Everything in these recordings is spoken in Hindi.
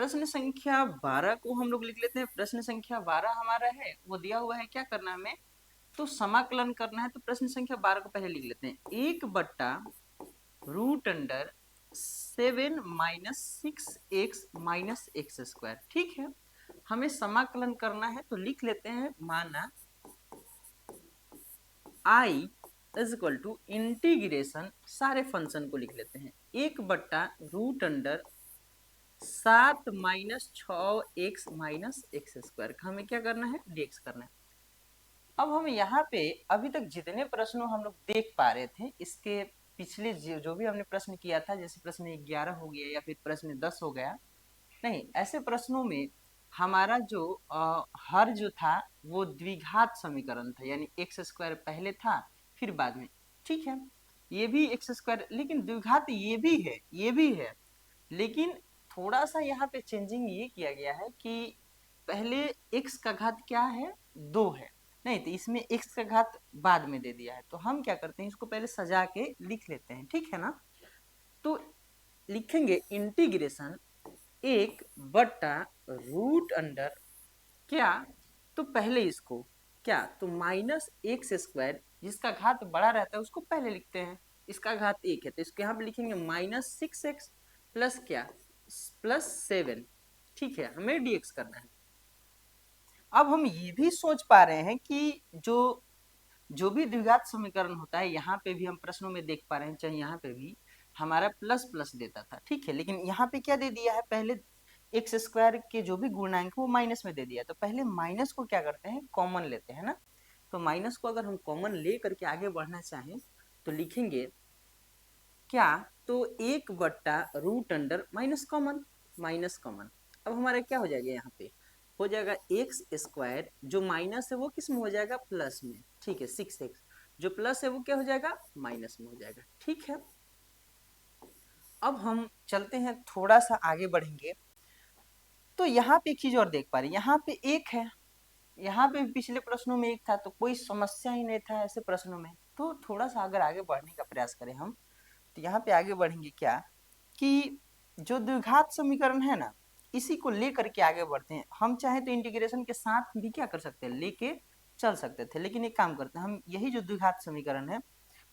प्रश्न संख्या 12 को हम लोग लिख लेते हैं। प्रश्न संख्या 12 हमारा है, वो दिया हुआ है, क्या करना है हमें, तो समाकलन करना है। तो प्रश्न संख्या 12 को पहले लिख लेते हैं, 1/√7 माइनस 6x-x²। ठीक है, हमें समाकलन करना है तो लिख लेते हैं, माना i is equal to integration, सारे फंक्शन को लिख लेते हैं, 1/√7 माइनस 6x-x² का हमें क्या करना है, dx करना है। अब हम यहाँ पे अभी तक जितने प्रश्नों हम लोग देख पा रहे थे, इसके पिछले जो भी हमने प्रश्न किया था, जैसे प्रश्न 11 हो गया या फिर प्रश्न 10 हो गया, नहीं, ऐसे प्रश्नों में हमारा जो हर जो था वो द्विघात समीकरण था, यानी x² पहले था फिर बाद में। ठीक है, ये भी x², लेकिन द्विघात ये भी है, ये भी है, लेकिन थोड़ा सा यहाँ पे चेंजिंग ये किया गया है कि पहले x का घात क्या है, 2 है, नहीं तो इसमें x का घात बाद में दे दिया है। तो हम क्या करते हैं, इसको पहले सजा के लिख लेते हैं, ठीक है ना। तो लिखेंगे इंटीग्रेशन 1/√, क्या, तो पहले इसको क्या, तो -x², जिसका घात बड़ा रहता है उसको पहले लिखते हैं, इसका घात 1 है तो इसको यहाँ पे लिखेंगे -6x प्लस क्या, +7। ठीक है, हमें dx करना है। अब हम ये भी सोच पा रहे हैं कि जो भी द्विघात समीकरण होता है, यहाँ पे भी हम प्रश्नों में देख पा रहे हैं, चाहे यहाँ पे भी हमारा प्लस प्लस देता था, ठीक है, लेकिन यहाँ पे क्या दे दिया है, पहले x² के जो भी गुणांक वो माइनस में दे दिया, तो पहले माइनस को क्या करते हैं, कॉमन लेते हैं ना। तो माइनस को अगर हम कॉमन ले करके आगे बढ़ना चाहें तो लिखेंगे क्या, तो 1/√, माइनस कॉमन। अब हमारा क्या हो जाएगा, यहाँ पे हो जाएगा x², जो माइनस है वो किस में हो जाएगा, प्लस में। ठीक है, 6x, जो प्लस है वो क्या हो जाएगा, माइनस में हो जाएगा। ठीक है, अब हम चलते हैं, थोड़ा सा आगे बढ़ेंगे, तो यहाँ पे एक चीज और देख पा रहे हैं, यहाँ पे 1 है, यहाँ पे पिछले प्रश्नों में 1 था, तो कोई समस्या ही नहीं था ऐसे प्रश्नों में। तो थोड़ा सा अगर आगे बढ़ने का प्रयास करें हम, तो यहाँ पे आगे बढ़ेंगे क्या, कि जो द्विघात समीकरण है ना, इसी को लेकर के आगे बढ़ते हैं। हम चाहे तो इंटीग्रेशन के साथ भी क्या कर सकते हैं, लेके चल सकते थे, लेकिन एक काम करते हैं, हम यही जो द्विघात समीकरण है,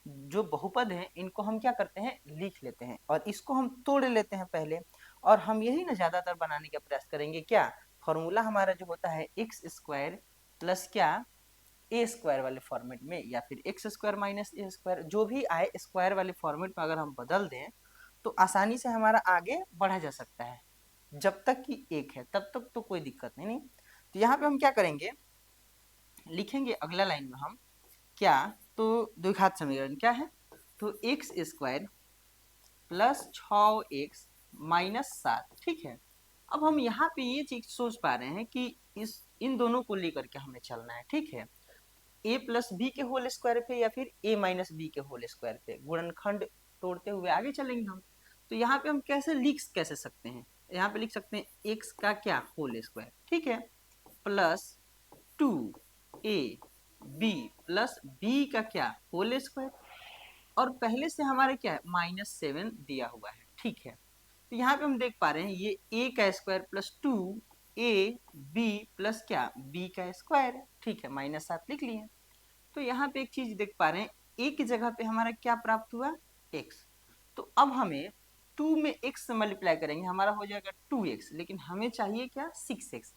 जो बहुपद है, इनको हम क्या करते हैं, लिख लेते हैं, और इसको हम तोड़ लेते हैं पहले, और हम यही ना ज्यादातर बनाने का प्रयास करेंगे। क्या फॉर्मूला हमारा जो होता है, x² प्लस क्या, a² वाले फॉर्मेट में, या फिर x² माइनस a², जो भी आए स्क्वायर वाले फॉर्मेट में अगर हम बदल दें तो आसानी से हमारा आगे बढ़ा जा सकता है। जब तक कि 1 है तब तक तो कोई दिक्कत नहीं। तो यहाँ पे हम क्या करेंगे, लिखेंगे अगला लाइन में हम क्या, तो द्विघात समीकरण क्या है, तो x² प्लस 6x माइनस 7। ठीक है, अब हम यहाँ पे ये चीज सोच पा रहे हैं कि इन दोनों को लेकर के हमें चलना है। ठीक है, a प्लस बी के होल स्क्वायर पे या फिर a माइनस बी के होल स्क्वायर पे गुणनखंड तोड़ते हुए आगे चलेंगे हम। तो यहाँ पे हम कैसे सकते हैं, यहाँ पे लिख सकते हैं x का क्या, होल स्क्वायर, ठीक है, प्लस 2ab प्लस b का क्या, होल स्क्वायर, और पहले से हमारे क्या है, -7 दिया हुआ है। ठीक है, तो यहाँ पे हम देख पा रहे हैं ये a का स्क्वायर प्लस 2ab प्लस क्या, b का स्क्वायर। ठीक है, -7 लिख लिए। तो यहाँ पे एक चीज देख पा रहे हैं, a की जगह पे हमारा क्या प्राप्त हुआ, x। तो अब हमें 2 में x से मल्टीप्लाई करेंगे, हमारा हो जाएगा 2x, लेकिन हमें चाहिए क्या, 6x,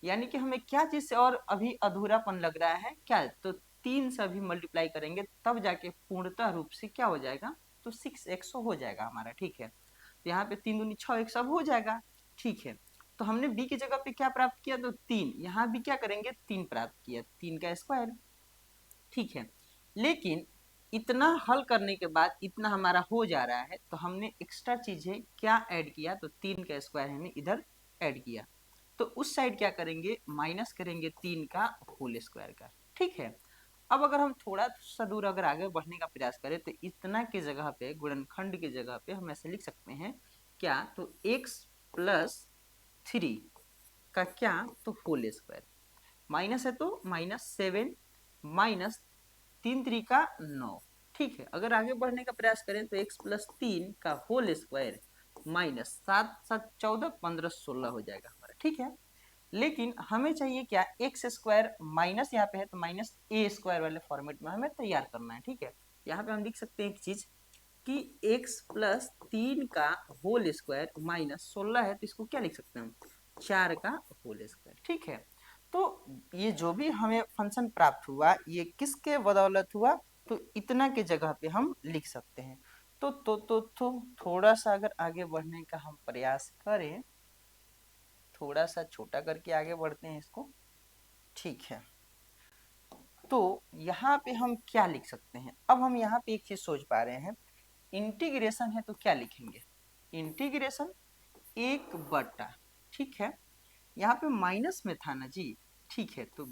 यानी कि हमें क्या चीज से और अभी अधूरापन लग रहा है क्या, तो 3 से अभी मल्टीप्लाई करेंगे तब जाके पूर्णतः रूप से क्या हो जाएगा, तो 6x हो जाएगा हमारा। ठीक है, तो यहाँ पे 3 दूनी 6x अब हो जाएगा। ठीक है, तो हमने b की जगह पे क्या प्राप्त किया, तो 3, यहाँ भी क्या करेंगे, 3 प्राप्त किया, 3 का स्क्वायर। ठीक है, लेकिन इतना हल करने के बाद इतना हमारा हो जा रहा है, तो हमने एक्स्ट्रा चीजें क्या ऐड किया, तो 3 का स्क्वायर हमने इधर ऐड किया, तो उस साइड क्या करेंगे, माइनस करेंगे 3 का होल स्क्वायर का। ठीक है, अब अगर हम थोड़ा सा दूर अगर आगे बढ़ने का प्रयास करें, तो इतना की जगह पे, गुणनखंड की जगह पे हम ऐसे लिख सकते हैं क्या, तो x प्लस 3 का क्या, तो होल स्क्वायर, माइनस है तो -7 माइनस 3×3 = 9। ठीक है, अगर आगे बढ़ने का प्रयास करें तो x प्लस 3 का होल स्क्वायर माइनस 7 7 14 15 16 हो जाएगा हमारा, ठीक है। लेकिन हमें चाहिए क्या, एक्स स्क्वायर माइनस यहाँ पे है तो माइनस ए स्क्वायर वाले फॉर्मेट में हमें तैयार करना है, ठीक है। यहाँ पे हम लिख सकते हैं एक चीज कि x प्लस 3 का होल स्क्वायर माइनस 16 है, तो इसको क्या लिख सकते हैं हम, 4 का होल स्क्वायर, ठीक है। तो ये जो भी हमें फंक्शन प्राप्त हुआ ये किसके बदौलत हुआ, तो इतना के जगह पे हम लिख सकते हैं। तो थोड़ा सा अगर आगे बढ़ने का हम प्रयास करें, थोड़ा सा छोटा करके आगे बढ़ते हैं इसको, ठीक है। तो यहाँ पे हम क्या लिख सकते हैं, अब हम यहाँ पे एक चीज सोच पा रहे हैं, इंटीग्रेशन है तो क्या लिखेंगे, इंटीग्रेशन 1/, ठीक है। यहाँ पे माइनस में था ना जी, ठीक है, तो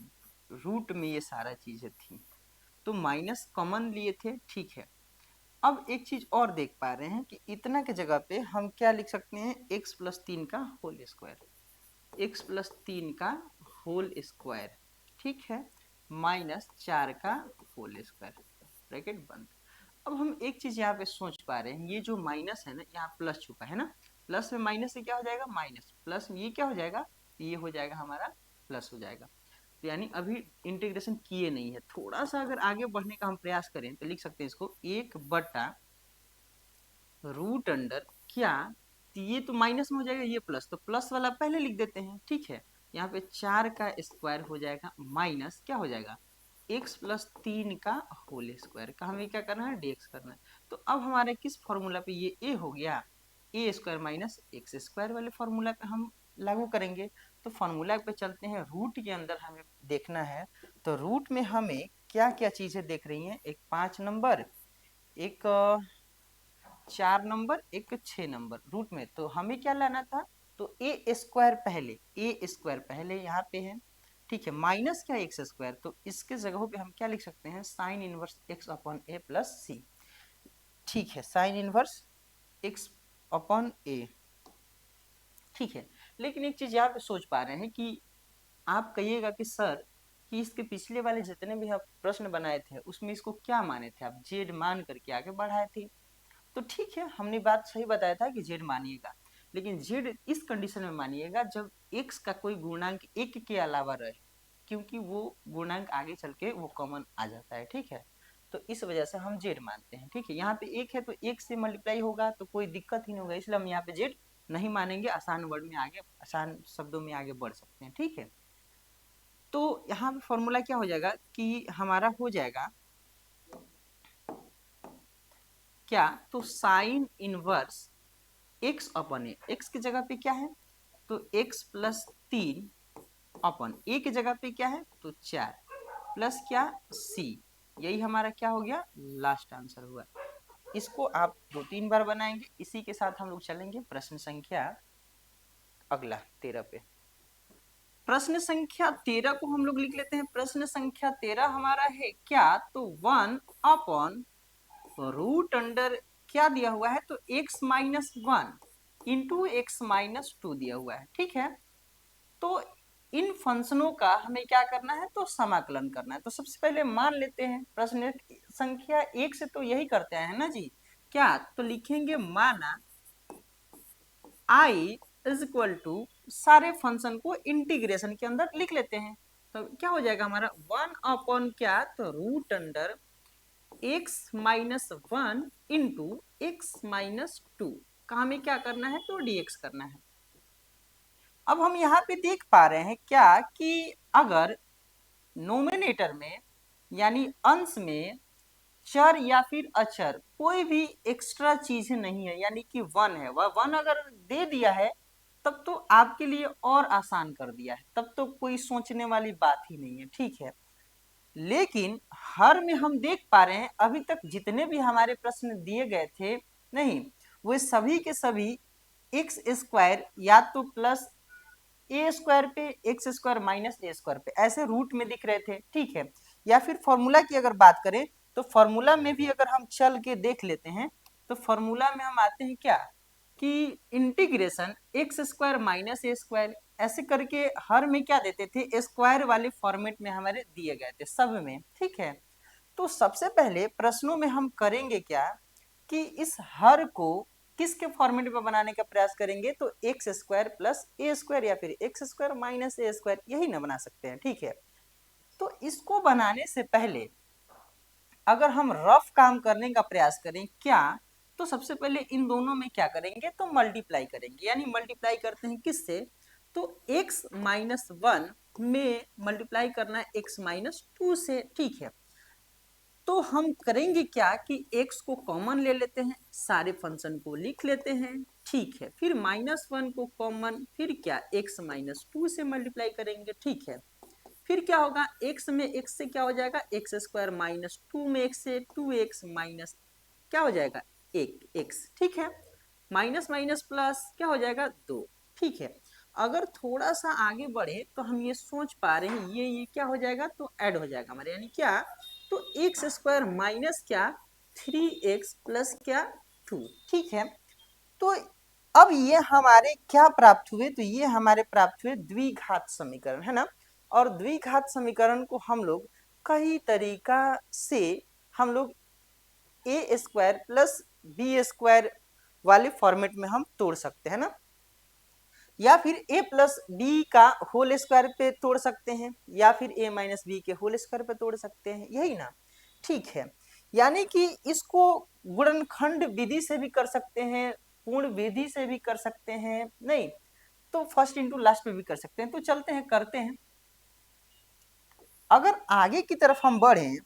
रूट में ये सारा चीजें थी तो माइनस कॉमन लिए थे, ठीक है। अब एक चीज और देख पा रहे हैं कि इतना के जगह पे हम क्या लिख सकते हैं, x प्लस 3 का होल स्क्वायर, x प्लस 3 का होल स्क्वायर, ठीक है, माइनस 4 का होल स्क्वायर, ब्रैकेट बंद। अब हम एक चीज यहाँ पे सोच पा रहे हैं, ये जो माइनस है ना यहाँ प्लस छुपा है ना, प्लस में माइनस से क्या हो जाएगा माइनस, प्लस में ये क्या हो जाएगा, ये हो जाएगा हमारा प्लस हो जाएगा। तो यानी अभी इंटीग्रेशन किए नहीं है, थोड़ा सा अगर आगे बढ़ने का हम प्रयास करें तो लिख सकते हैं इसको 1/√अंडर क्या, तो ये तो माइनस में हो जाएगा, ये प्लस, तो प्लस वाला पहले लिख देते हैं, ठीक है। यहाँ पे 4 का स्क्वायर हो जाएगा माइनस क्या हो जाएगा, x प्लस 3 का होल स्क्वायर का हमें क्या करना है, dx करना है। तो अब हमारे किस फॉर्मूला पे ये a हो गया, ए स्क्वायर माइनस एक्स स्क्वायर वाले फॉर्मूला पे हम लागू करेंगे। तो फॉर्मूला पे चलते हैं, रूट के अंदर हमें देखना है, तो रूट में हमें क्या क्या चीजें देख रही हैं, एक 5 नंबर, एक 4 नंबर, एक 6 नंबर रूट में, तो हमें क्या लाना था, तो ए स्क्वायर पहले, ए स्क्वायर पहले यहाँ पे है, ठीक है, माइनस क्या एक्स स्क्वायर, तो इसके जगहों पे हम क्या लिख सकते हैं, साइन इनवर्स एक्स अपॉन ए प्लस सी, ठीक है, साइन इनवर्स एक्स अपॉन ए, ठीक है। लेकिन एक चीज यहाँ पे सोच पा रहे हैं कि आप कहिएगा कि सर कि इसके पिछले वाले जितने भी आप प्रश्न बनाए थे उसमें इसको क्या माने थे आप, जेड मान करके आगे बढ़ाए थे, तो ठीक है, हमने बात सही बताया था कि जेड मानिएगा, लेकिन जेड इस कंडीशन में मानिएगा जब एक्स का कोई गुणांक एक के अलावा रहे, क्योंकि वो गुणांक आगे चल के वो कॉमन आ जाता है, ठीक है। तो इस वजह से हम जेड मानते हैं, ठीक है। यहाँ पे एक है तो एक से मल्टीप्लाई होगा तो कोई दिक्कत ही नहीं होगा, इसलिए हम यहाँ पे जेड नहीं मानेंगे, आसान वर्ड में आगे, आसान शब्दों में आगे बढ़ सकते हैं, ठीक है। तो यहाँ पे फॉर्मूला क्या हो जाएगा कि हमारा हो जाएगा क्या, तो साइन इनवर्स एक्स अपॉन ए, एक्स की जगह पे क्या है, तो x प्लस 3 अपॉन ए की जगह पे क्या है, तो 4 प्लस क्या c, यही हमारा क्या हो गया, लास्ट आंसर हुआ। इसको आप 2-3 बार बनाएंगे, इसी के साथ हम लोग चलेंगे प्रश्न संख्या अगला 13 पे। प्रश्न संख्या 13 को हम लोग लिख लेते हैं, प्रश्न संख्या 13 हमारा है क्या, तो 1/√अंडर क्या दिया हुआ है, तो x minus 1 into x minus 2 दिया हुआ है, ठीक है। तो इन फंक्शनों का हमें क्या करना है, तो समाकलन करना है। तो सबसे पहले मान लेते हैं, प्रश्न संख्या 1 से तो यही करते हैं ना जी, क्या, तो लिखेंगे माना i इज इक्वल टू, सारे फंक्शन को इंटीग्रेशन के अंदर लिख लेते हैं, तो क्या हो जाएगा हमारा 1 अपॉन क्या, तो √under x minus 1 into x minus 2 का हमें क्या करना है, तो dx करना है। अब हम यहाँ पे देख पा रहे हैं क्या कि अगर नोमिनेटर में यानी अंश में चर या फिर अचर कोई भी एक्स्ट्रा चीज नहीं है, यानी कि 1 है, वह 1 अगर दे दिया है तब तो आपके लिए और आसान कर दिया है, तब तो कोई सोचने वाली बात ही नहीं है, ठीक है। लेकिन हर में हम देख पा रहे हैं अभी तक जितने भी हमारे प्रश्न दिए गए थे, नहीं, वो सभी के सभी एक्स स्क्वायर या तो प्लस ए स्क्वायर पे, x square minus A square पे ऐसे रूट में दिख रहे थे, ठीक है। या फिर फॉर्मूला की अगर बात करें तो फॉर्मूला में भी अगर हम चल के देख लेते हैं तो फॉर्मूला में हम आते हैं क्या कि integration x square minus A square, ऐसे करके हर में क्या देते थे, स्क्वायर वाले फॉर्मेट में हमारे दिए गए थे सब में, ठीक है। तो सबसे पहले प्रश्नों में हम करेंगे क्या कि इस हर को किसके फॉर्मेट में बनाने का प्रयास करेंगे, तो x square plus A square या फिर x square minus A square, यही ना बना सकते हैं। ठीक है, तो इसको बनाने से पहले अगर हम रफ काम करने का प्रयास करें क्या, तो सबसे पहले इन दोनों में क्या करेंगे, तो मल्टीप्लाई करेंगे। यानी मल्टीप्लाई करते हैं किससे, तो x माइनस वन में मल्टीप्लाई करना है x माइनस टू से। ठीक है, तो हम करेंगे क्या कि x को कॉमन ले लेते हैं, सारे फंक्शन को लिख लेते हैं। ठीक है, फिर माइनस वन को कॉमन, फिर क्या x माइनस टू से मल्टीप्लाई करेंगे। ठीक है, फिर क्या होगा, x में x से क्या हो जाएगा, एक्स स्क्वायर माइनस टू में x से टू एक्स माइनस क्या हो जाएगा, एक x। ठीक है, माइनस माइनस प्लस क्या हो जाएगा, दो। ठीक है, अगर थोड़ा सा आगे बढ़े तो हम ये सोच पा रहे हैं ये क्या हो जाएगा, तो ऐड हो जाएगा हमारे, यानी क्या, तो एक्स स्क्वायर माइनस क्या, थ्री एक्स प्लस क्या, टू। ठीक है, तो अब ये हमारे क्या प्राप्त हुए, तो ये हमारे प्राप्त हुए द्विघात समीकरण, है ना। और द्विघात समीकरण को हम लोग कई तरीका से हम लोग ए स्क्वायर प्लस बी स्क्वायर वाले फॉर्मेट में हम तोड़ सकते हैं ना, या फिर ए प्लस बी का होल स्क्वायर पे तोड़ सकते हैं, या फिर ए माइनस बी के होल स्क्वायर पे तोड़ सकते हैं, यही ना। ठीक है, यानी कि इसको गुणनखंड विधि से भी कर सकते हैं, पूर्ण विधि से भी कर सकते हैं, नहीं तो फर्स्ट इंटू लास्ट पे भी कर सकते हैं। तो चलते हैं करते हैं। अगर आगे की तरफ हम बढ़े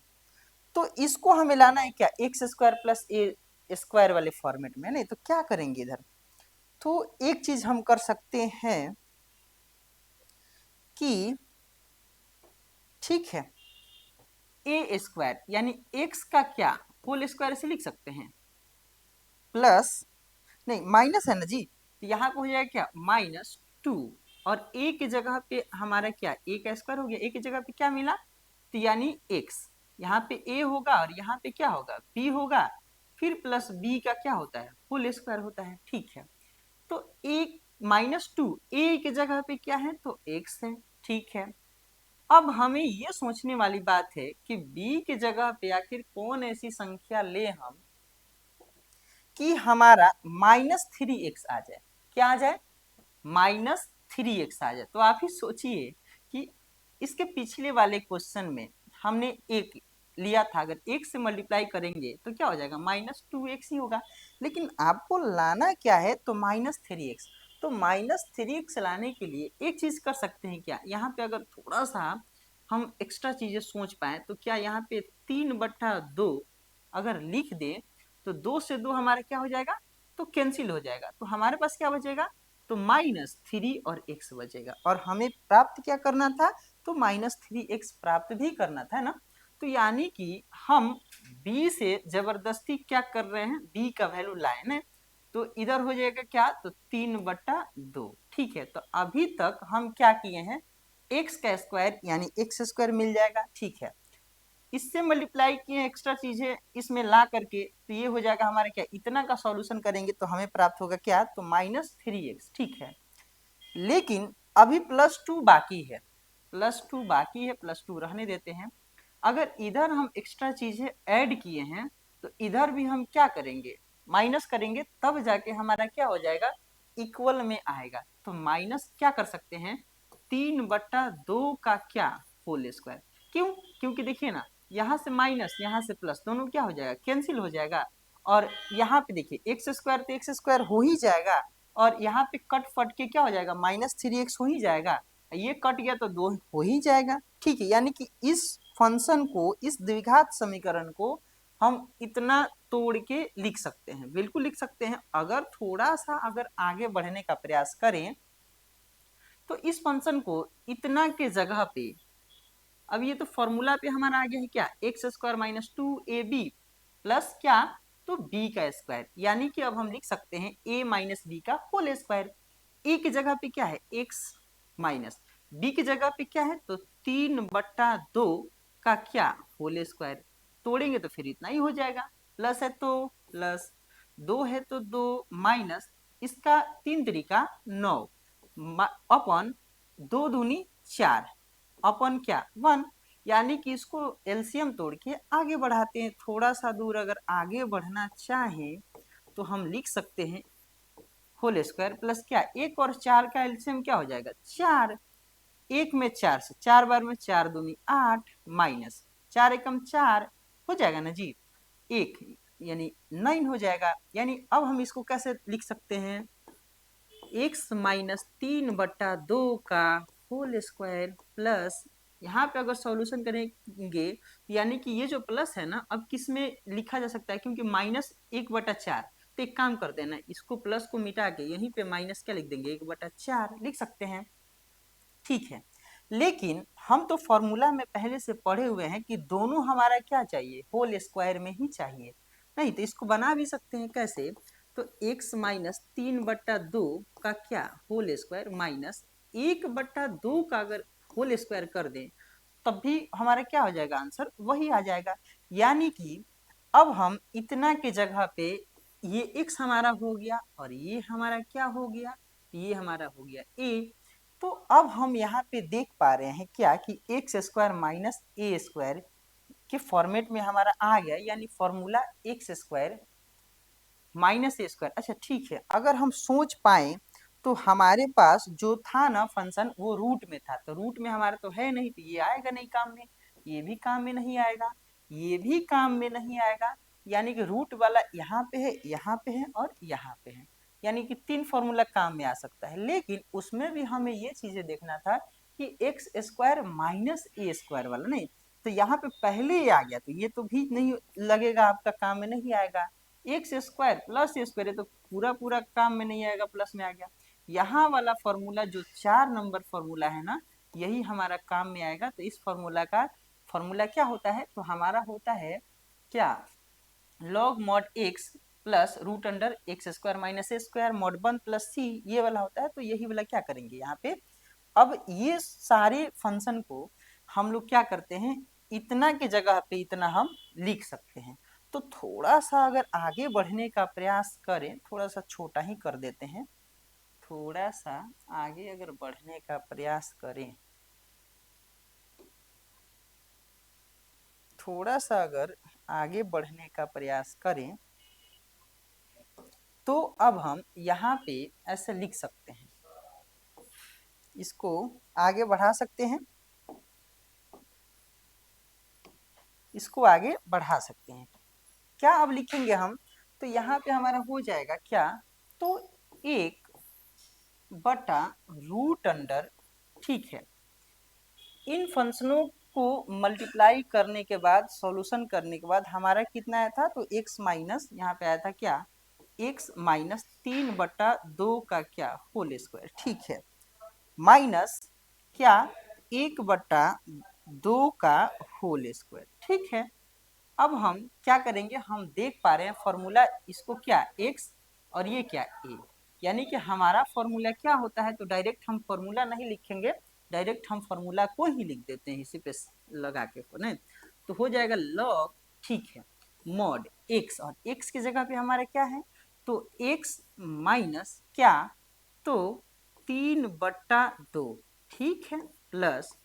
तो इसको हमें लाना है क्या, x square plus A square वाले फॉर्मेट में, नहीं तो क्या करेंगे इधर, तो एक चीज हम कर सकते हैं कि ठीक है, ए स्क्वायर यानी एक्स का क्या होल स्क्वायर से लिख सकते हैं, प्लस नहीं माइनस है ना जी, तो यहाँ पे हो जाएगा क्या, माइनस टू, और ए की जगह पे हमारा क्या, ए का स्क्वायर हो गया, ए की जगह पे क्या मिला, तो यानी एक्स, यहाँ पे ए होगा और यहाँ पे क्या होगा, बी होगा, फिर प्लस बी का क्या होता है, होल स्क्वायर होता है। ठीक है, तो एक माइनस टू ए की जगह पे क्या है, तो एक्स है। ठीक है, अब हमें ये सोचने वाली बात है कि b की जगह पे आखिर कौन ऐसी संख्या ले हम कि हमारा माइनस थ्री एक्स आ जाए, क्या आ जाए, माइनस थ्री एक्स आ जाए। तो आप ही सोचिए कि इसके पिछले वाले क्वेश्चन में हमने एक लिया था, अगर एक से मल्टीप्लाई करेंगे तो क्या हो जाएगा, माइनस टू एक्स ही होगा, लेकिन आपको लाना क्या है, तो माइनस थ्री एक्स। तो माइनस थ्री एक्स लाने के लिए एक चीज कर सकते हैं क्या, यहाँ पे अगर थोड़ा सा हम एक्स्ट्रा चीजें सोच पाए तो क्या, यहाँ पे तीन बट्टा दो अगर लिख दे तो दो से दो हमारा क्या हो जाएगा, तो कैंसिल हो जाएगा, तो हमारे पास क्या बचेगा, तो माइनस थ्री और एक्स बचेगा। और हमें प्राप्त क्या करना था, तो माइनस थ्री एक्स प्राप्त भी करना था ना। तो यानी कि हम b से जबरदस्ती क्या कर रहे हैं, b का वैल्यू लाए ना, तो इधर हो जाएगा क्या, तो तीन बट्टा दो। ठीक है, तो अभी तक हम क्या किए हैं, एक्स का स्क्वायर यानी एक्स स्क्वायर मिल जाएगा। ठीक है, इससे मल्टीप्लाई किए एक्स्ट्रा चीजें इसमें ला करके, तो ये हो जाएगा हमारे क्या, इतना का सॉल्यूशन करेंगे तो हमें प्राप्त होगा क्या, तो माइनस थ्री एक्स। ठीक है, लेकिन अभी प्लस टू बाकी है, प्लस टू बाकी है, प्लस टू रहने देते हैं। अगर इधर हम एक्स्ट्रा चीजें ऐड किए हैं तो इधर भी हम क्या करेंगे, माइनस करेंगे, तब जाके हमारा क्या हो जाएगा, इक्वल में आएगा। तो माइनस क्या कर सकते हैं, तीन बट्टा दो का क्या, होल स्क्वायर। क्यों, क्योंकि देखिए ना, यहाँ से माइनस यहाँ से प्लस दोनों क्या हो जाएगा, कैंसिल हो जाएगा, और यहाँ पे देखिए एक्स स्क्वायर तो एक्स स्क्वायर हो ही जाएगा, और यहाँ पे कट फट के क्या हो जाएगा, माइनस थ्री एक्स हो ही जाएगा, ये कट गया तो दो हो ही जाएगा। ठीक है, यानी कि इस फंक्शन को, इस द्विघात समीकरण को हम इतना तोड़ के लिख सकते हैं, बिल्कुल लिख सकते हैं। अगर थोड़ा सा अगर आगे बढ़ने का प्रयास करें तो इस फंक्शन को इतना के जगह पे, अब ये तो फॉर्मूला पे हमारा आ गया है क्या, x square minus two a b plus क्या, तो बी का स्क्वायर, यानी कि अब हम लिख सकते हैं ए माइनस बी का होल स्क्वायर। ए की जगह पे क्या है, एक्स माइनस, बी की जगह पे क्या है, तो तीन बट्टा दो का क्या, होल स्क्वायर। तोड़ेंगे तो फिर इतना ही हो जाएगा, प्लस है तो प्लस, दो है तो दो, माइनस, इसका तीन तरीका नौ, अपन दो दूनी चार, अपन क्या, वन, यानी कि इसको एलसीएम तोड़ के आगे बढ़ाते हैं। थोड़ा सा दूर अगर आगे बढ़ना चाहें तो हम लिख सकते हैं होल स्क्वायर प्लस क्या, एक और चार का एलसीएम क्या हो जाएगा, चार, एक में चार से, चार बार में चार दूनी आठ, माइनस चार एकम चार, हो जाएगा ना जी, एक, यानी 9 हो जाएगा। यानी अब हम इसको कैसे लिख सकते हैं, x माइनस 3/2 का होल स्क्वायर प्लस, यहाँ पे अगर सॉल्यूशन करेंगे यानी कि ये जो प्लस है ना, अब किस में लिखा जा सकता है, क्योंकि -1/4, तो एक काम कर देना, इसको प्लस को मिटा के यहीं पे माइनस क्या लिख देंगे, 1/4 लिख सकते हैं, ठीक है। लेकिन हम तो फॉर्मूला में पहले से पढ़े हुए हैं कि दोनों हमारा क्या चाहिए, होल स्क्वायर में ही चाहिए, नहीं तो इसको बना भी सकते हैं कैसे, तो x माइनस 3/2 का क्या होल स्क्वायर माइनस 1/2 का अगर होल स्क्वायर कर दें तब भी हमारा क्या हो जाएगा, आंसर वही आ जाएगा। यानी कि अब हम इतना के जगह पे ये x हमारा हो गया और ये हमारा क्या हो गया, ये हमारा हो गया a। तो अब हम यहाँ पे देख पा रहे हैं क्या कि x square minus A square के फॉर्मेट में हमारा आ गया, यानी formula x square minus A square. अच्छा ठीक है, अगर हम सोच पाए तो हमारे पास जो था ना फंक्शन वो रूट में था, तो रूट में हमारा तो है नहीं, तो ये आएगा नहीं काम में, ये भी काम में नहीं आएगा, ये भी काम में नहीं आएगा, यानी कि रूट वाला यहाँ पे है, यहाँ पे है और यहाँ पे है, यानी कि 3 फॉर्मूला काम में आ सकता है। लेकिन उसमें भी हमें ये चीजें देखना था कि x square minus A square वाला नहीं, तो यहाँ पे पहले ही आ गया, तो ये तो भी नहीं लगेगा, आपका काम में नहीं आएगा। X square plus A square, तो पूरा पूरा काम में नहीं आएगा, प्लस में आ गया। यहाँ वाला फॉर्मूला जो 4 नंबर फॉर्मूला है ना, यही हमारा काम में आएगा। तो इस फॉर्मूला का फॉर्मूला क्या होता है, तो हमारा होता है क्या, log mod X plus root under X square minus A square mod 1 plus C, ये वाला होता है। तो यही वाला क्या करेंगे यहाँ पे, अब ये सारे फंक्शन को हम लोग क्या करते हैं, इतना के जगह पे इतना हम लिख सकते हैं। तो थोड़ा सा अगर आगे बढ़ने का प्रयास करें, थोड़ा सा छोटा ही कर देते हैं, थोड़ा सा आगे अगर बढ़ने का प्रयास करें, थोड़ा सा अगर आगे बढ़ने का प्रयास करें, तो अब हम यहाँ पे ऐसे लिख सकते हैं, इसको आगे बढ़ा सकते हैं, इसको आगे बढ़ा सकते हैं। क्या अब लिखेंगे हम, तो यहाँ पे हमारा हो जाएगा क्या, तो 1/√अंडर, ठीक है, इन फंक्शनों को मल्टीप्लाई करने के बाद, सॉल्यूशन करने के बाद हमारा कितना आया था, तो x माइनस, यहाँ पे आया था क्या, x माइनस 3/2 का क्या होल स्क्वायर, ठीक है, माइनस क्या, 1/2 का होल स्क्वायर, ठीक है। अब हम क्या करेंगे, हम देख पा रहे हैं फॉर्मूला इसको क्या x और ये क्या a, यानी कि हमारा फॉर्मूला क्या होता है, तो डायरेक्ट हम फॉर्मूला नहीं लिखेंगे, डायरेक्ट हम फॉर्मूला को ही लिख देते हैं इसी पे लगा के, नहीं तो हो जाएगा लॉग, ठीक है, मॉड x, और x की जगह पे हमारा क्या है, तो x माइनस क्या, तो 3/2, ठीक है, प्लस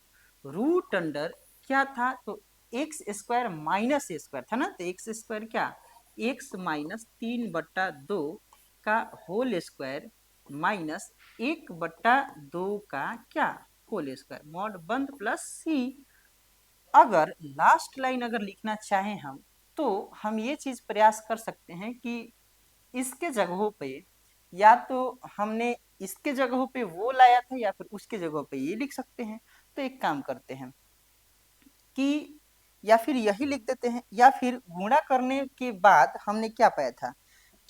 रूट अंडर क्या था, तो x square minus A square था ना, तो एक्स स्क्वायर क्या, एक्स माइनस 3/2 का होल स्क्वायर माइनस 1/2 का क्या होल स्क्वायर मॉड बंद प्लस सी। अगर लास्ट लाइन अगर लिखना चाहें हम, तो हम ये चीज प्रयास कर सकते हैं कि इसके जगहों पे या तो हमने इसके जगहों पे वो लाया था या फिर उसके जगहों पे ये लिख सकते हैं। तो एक काम करते हैं कि या फिर यही लिख देते हैं, या फिर गुणा करने के बाद हमने क्या पाया था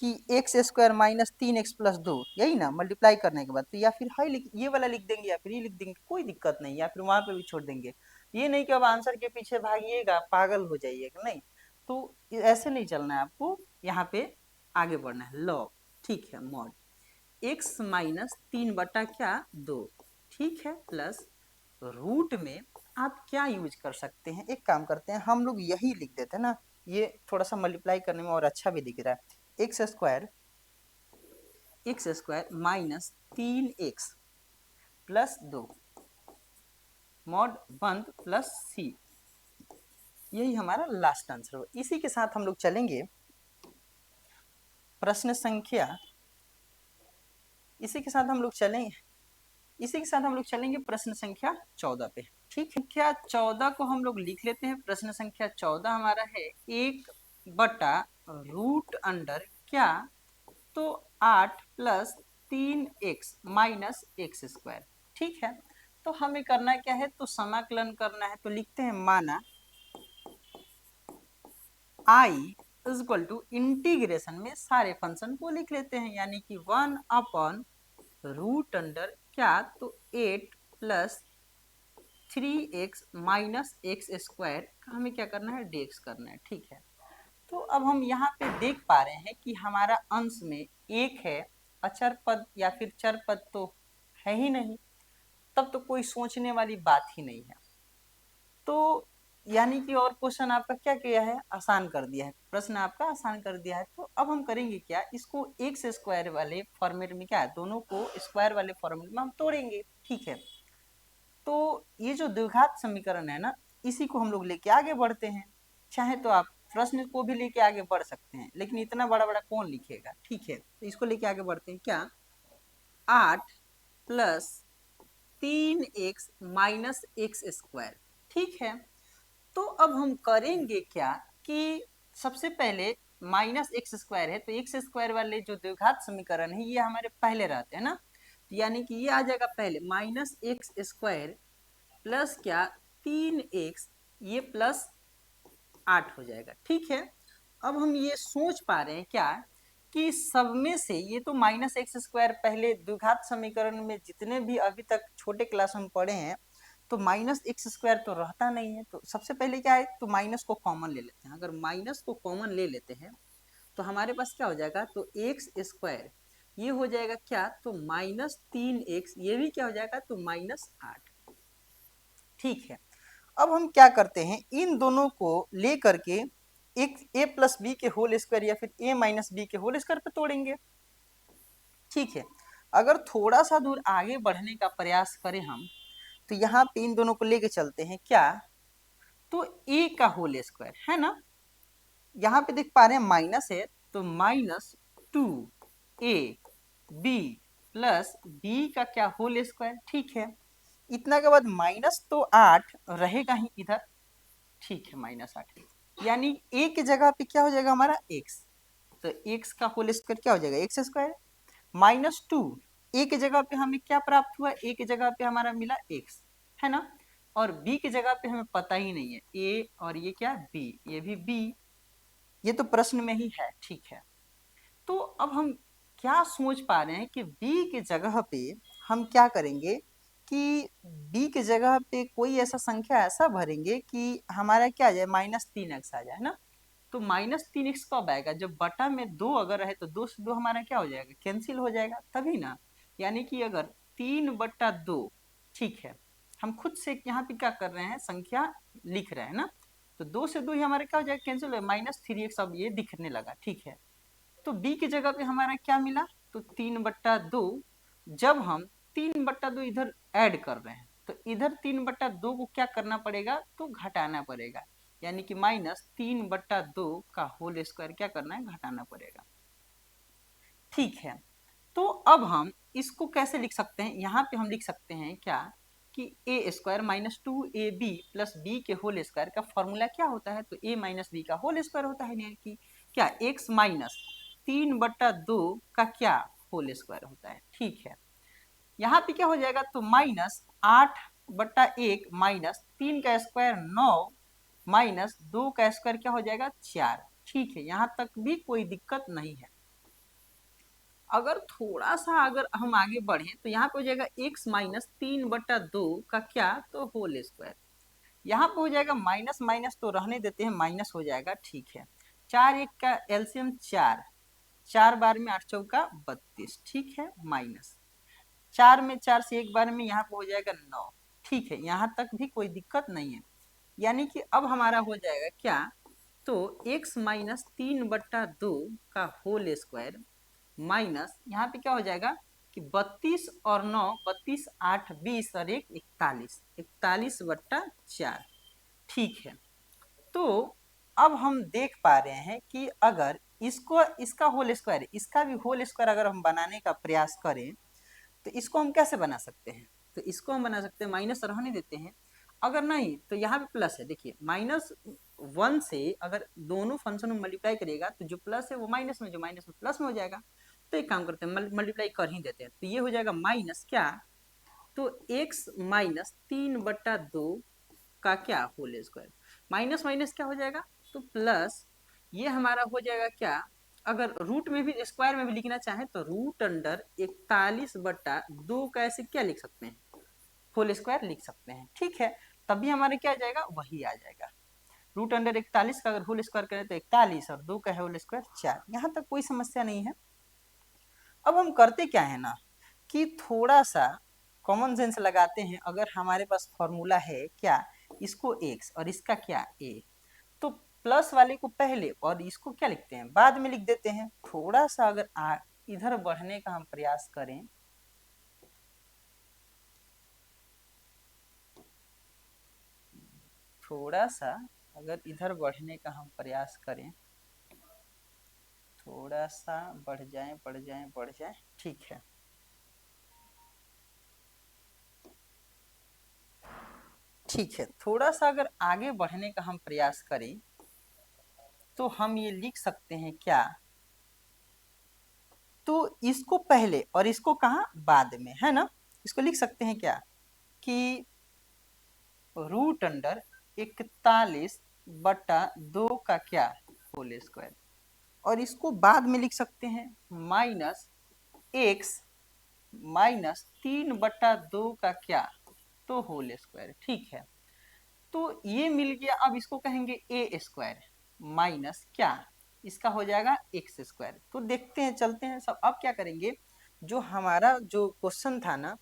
कि x square minus 3x plus 2, यही ना मल्टीप्लाई करने के बाद, तो या फिर हाई लिख, ये वाला लिख देंगे या फिर ये लिख देंगे, कोई दिक्कत नहीं, या फिर वहां पे भी छोड़ देंगे। ये नहीं कि अब आंसर के पीछे भागिएगा, पागल हो जाइएगा, नहीं, तो ऐसे नहीं चलना है आपको, यहाँ पे आगे बढ़ना है, लॉग, ठीक है, मॉड एक्स माइनस 3/2, ठीक है, प्लस रूट में आप क्या यूज कर सकते हैं, एक काम करते हैं हम लोग यही लिख देते हैं ना, ये थोड़ा सा मल्टीप्लाई करने में और अच्छा भी दिख रहा है, x square minus 3x plus 2 mod बंद प्लस सी, यही हमारा लास्ट आंसर हो। इसी के साथ हम लोग चलेंगे प्रश्न संख्या, इसी के साथ हम लोग चलेंगे प्रश्न संख्या 14 पे। ठीक है, संख्या 14 को हम लोग लिख लेते हैं। प्रश्न संख्या 14 हमारा है 1/√अंडर क्या, तो 8 + 3x - x²। ठीक है, तो हमें करना क्या है, तो समाकलन करना है। तो लिखते हैं माना i = इंटीग्रेशन में सारे फंक्शन को लिख लेते हैं, यानी कि 1/√अंडर क्या, तो 8 + 3x - x² का हमें क्या करना है, dx करना है। ठीक है, तो अब हम यहाँ पे देख पा रहे हैं कि हमारा अंश में एक है, अचर पद या फिर चर पद तो है ही नहीं, तब तो कोई सोचने वाली बात ही नहीं है। तो यानी कि और क्वेश्चन आपका क्या किया है, आसान कर दिया है, प्रश्न आपका आसान कर दिया है। तो अब हम करेंगे क्या, इसको एक्स स्क्वायर वाले फॉर्मेट में, क्या है, दोनों को स्क्वायर वाले फॉर्मेट में हम तोड़ेंगे। ठीक है, तो ये जो द्विघात समीकरण है ना, इसी को हम लोग लेके आगे बढ़ते हैं। चाहे तो आप प्रश्न को भी लेके आगे बढ़ सकते हैं, लेकिन इतना बड़ा बड़ा कौन लिखेगा। ठीक है, तो इसको लेके आगे बढ़ते हैं। क्या, 8 + 3x - x²। ठीक है, तो अब हम करेंगे क्या कि सबसे पहले -x² है, तो x² वाले जो द्विघात समीकरण है ये हमारे पहले रहते हैं ना, तो यानी कि ये आ जाएगा पहले -x² प्लस क्या, 3x, ये +8 हो जाएगा। ठीक है, अब हम ये सोच पा रहे हैं क्या कि सब में से ये तो -x² पहले द्विघात समीकरण में जितने भी अभी तक छोटे क्लास में पढ़े हैं, तो -x² तो रहता नहीं है। तो सबसे पहले क्या है, तो माइनस को कॉमन ले लेते हैं। अगर माइनस को कॉमन ले लेते हैं तो हमारे पास क्या हो जाएगा, तो x² ये हो जाएगा क्या, तो -3x, ये भी क्या हो जाएगा, तो -8। ठीक है, अब हम क्या करते हैं, इन दोनों को ले करके एक a + b के होल स्क्वायर या फिर a - b के होल स्क्वायर पे तोड़ेंगे। ठीक है, अगर थोड़ा सा दूर आगे बढ़ने का प्रयास करें हम, तो यहाँ पे इन दोनों को लेके चलते हैं। क्या, तो a का होल स्क्वायर है ना, यहाँ पे देख पा रहे हैं माइनस है, तो -2ab + b का क्या, होल स्क्वायर। ठीक है, इतना के बाद माइनस तो 8 रहेगा ही इधर। ठीक है, -8, यानी a की जगह पे क्या हो जाएगा हमारा x, तो x का होल स्क्वायर क्या हो जाएगा, x²। -2 a की जगह पे हमें क्या प्राप्त हुआ, a की जगह पे हमारा मिला x, है ना, और b की जगह पे हमें पता ही नहीं है a, और ये क्या, b, ये भी b, ये तो प्रश्न में ही है। ठीक है, तो अब हम क्या सोच पा रहे हैं कि b की जगह पे हम क्या करेंगे कि b की जगह पे कोई ऐसा संख्या ऐसा भरेंगे कि हमारा क्या आ जाए, -3x आ जाए ना। तो -3x कब आएगा, जब बटा में 2 अगर रहे, तो 2 से 2 हमारा क्या हो जाएगा, कैंसिल हो जाएगा, तभी ना। यानी कि अगर 3/2, ठीक है, हम खुद से यहाँ पे क्या कर रहे हैं, संख्या लिख रहे हैं ना, तो 2 से 2 ही हमारा क्या हो जाएगा, कैंसिल हो, -3x अब ये दिखने लगा। ठीक है, तो b की जगह पे हमारा क्या मिला, तो 3/2। जब हम 3/2 इधर ऐड कर रहे हैं, तो इधर 3/2 को क्या करना पड़ेगा, तो घटाना पड़ेगा, यानी कि -3/2 का होल स्क्वायर क्या करना है, घटाना पड़ेगा। ठीक है, तो अब हम इसको कैसे लिख सकते हैं, यहाँ पे हम लिख सकते हैं क्या कि a² -2ab + b के होल स्क्वायर का फॉर्मूला क्या होता है, तो a - b का होल स्क्वायर होता है, यानी कि क्या, x - 3/2 का क्या, होल स्क्वायर होता है। ठीक है, यहाँ पे क्या हो जाएगा, तो -8/1 -3 का स्क्वायर 9 -2 का स्क्वायर क्या हो जाएगा, 4। ठीक है, यहाँ तक भी कोई दिक्कत नहीं है। अगर थोड़ा सा अगर हम आगे बढ़े, तो यहाँ पे हो जाएगा x - 3/2 का क्या, तो होल स्क्वायर। यहाँ पे हो जाएगा माइनस माइनस तो रहने देते हैं, माइनस हो जाएगा। ठीक है, 4 1 का एलसीएम 4, 4 बार में 8 चौका 32। ठीक है, माइनस 4 में 4 से एक बार में यहाँ पे हो जाएगा 9। ठीक है, यहाँ तक भी कोई दिक्कत नहीं है। यानी कि अब हमारा हो जाएगा क्या, तो x - 3/2 का होल स्क्वायर माइनस यहाँ पे क्या हो जाएगा कि 32 और 9, 32 8 20 और 1 41, 41/4। ठीक है, तो अब हम देख पा रहे हैं कि अगर इसको इसका होल स्क्वायर, इसका भी होल स्क्वायर अगर हम बनाने का प्रयास करें तो इसको हम कैसे बना सकते हैं? तो इसको हम बना सकते हैं, माइनस रहने देते हैं, अगर नहीं तो यहाँ पे प्लस है। देखिए -1 से अगर दोनों फंक्शन में मल्टीप्लाई करिएगा तो जो प्लस है वो माइनस में, जो माइनस में प्लस में हो जाएगा। तो एक काम करते हैं, मल्टीप्लाई कर ही देते हैं, तो ये हो जाएगा माइनस क्या, तो x माइनस 3/2 का क्या होल स्क्वायर, माइनस माइनस क्या हो जाएगा तो प्लस, ये हमारा हो जाएगा क्या, अगर रूट में भी स्क्वायर में भी लिखना चाहे तो रूट अंडर 41/2 का ऐसे क्या लिख सकते हैं, होल स्क्वायर लिख सकते हैं। ठीक है, तभी हमारे क्या आ जाएगा, वही आ जाएगा। रूट अंडर 41 का अगर होल स्क्वायर करें तो 41 और 2 का होल स्क्वायर 4। यहाँ तक कोई समस्या नहीं है। अब हम करते क्या है ना कि थोड़ा सा कॉमन सेंस लगाते हैं। अगर हमारे पास फॉर्मूला है क्या, इसको x और इसका क्या a, तो प्लस वाले को पहले और इसको क्या लिखते हैं, बाद में लिख देते हैं। थोड़ा सा अगर इधर बढ़ने का हम प्रयास करें, थोड़ा सा अगर इधर बढ़ने का हम प्रयास करें, थोड़ा सा बढ़ जाए बढ़ जाए बढ़ जाए, ठीक है। ठीक है, थोड़ा सा अगर आगे बढ़ने का हम प्रयास करें तो हम ये लिख सकते हैं क्या, तो इसको पहले और इसको कहा बाद में, है ना। इसको लिख सकते हैं क्या कि रूट अंडर 41/2 का क्या होल स्क्वायर, और इसको बाद में लिख सकते हैं माइनस x माइनस 3/2 का क्या, तो होल स्क्वायर। ठीक है, तो ये मिल गया। अब इसको कहेंगे ए स्क्वायर माइनस क्या, इसका हो जाएगा एक्स स्क्वायर। तो देखते हैं, चलते हैं सब। अब क्या करेंगे, जो हमारा जो क्वेश्चन था ना,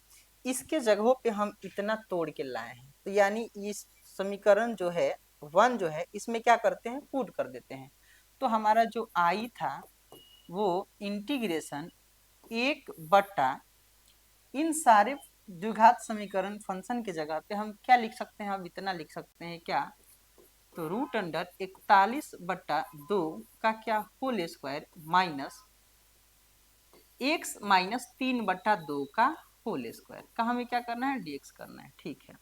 इसके जगहों पे हम इतना तोड़ के लाए हैं, तो यानी इस समीकरण जो है 1 जो है, इसमें क्या करते हैं, पुट कर देते हैं। तो हमारा जो आई था वो इंटीग्रेशन 1/, इन सारे द्विघात समीकरण फंक्शन की जगह पे हम क्या लिख सकते हैं, अब इतना लिख सकते हैं क्या, तो रूट अंडर 41/2 का क्या whole square minus x minus 3/2 का होल स्क्वायर का हमें क्या करना है, dx करना है। ठीक है,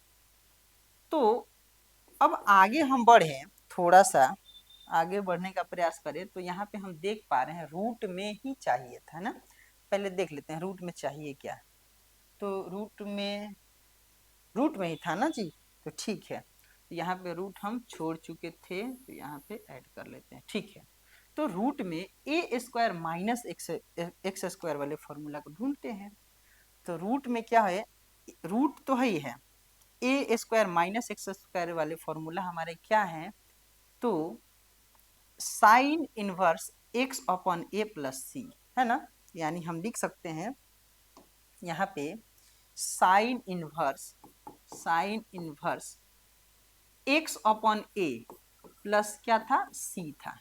तो अब आगे हम बढ़े, थोड़ा सा आगे बढ़ने का प्रयास करें तो यहाँ पे हम देख पा रहे हैं रूट में ही चाहिए था ना। पहले देख लेते हैं रूट में चाहिए क्या, तो रूट में ही था ना जी, तो ठीक है। तो यहाँ पे रूट हम छोड़ चुके थे, तो यहाँ पे ऐड कर लेते हैं। ठीक है, तो रूट में ए स्क्वायर माइनस एक्स स्क्वायर वाले फॉर्मूला को ढूंढते हैं। तो रूट में क्या है, रूट तो है ही है, A square minus x square वाले फॉर्मूला हमारे क्या है, तो साइन इनवर्स एक्स अपॉन ए प्लस सी, है ना। यानी हम लिख सकते हैं यहाँ पे साइन इनवर्स एक्स अपॉन ए प्लस क्या था, सी था।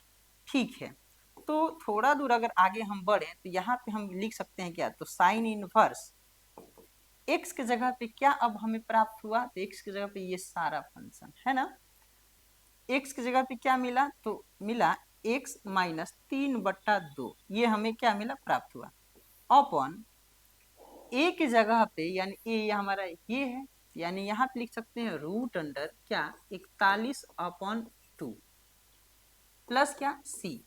ठीक है, तो थोड़ा दूर अगर आगे हम बढ़े तो यहाँ पे हम लिख सकते हैं क्या, तो साइन इनवर्स एक्स के जगह पे क्या अब हमें प्राप्त हुआ, तो एक्स की जगह पे ये सारा फंक्शन है ना। एक्स की जगह पे क्या मिला, तो मिला एक्स माइनस 3/2, ये हमें क्या मिला, प्राप्त हुआ, अपॉन ए की जगह पे, यानी ए हमारा ये है, यानी यहाँ पे लिख सकते हैं रूट अंडर क्या 41/2 प्लस क्या सी।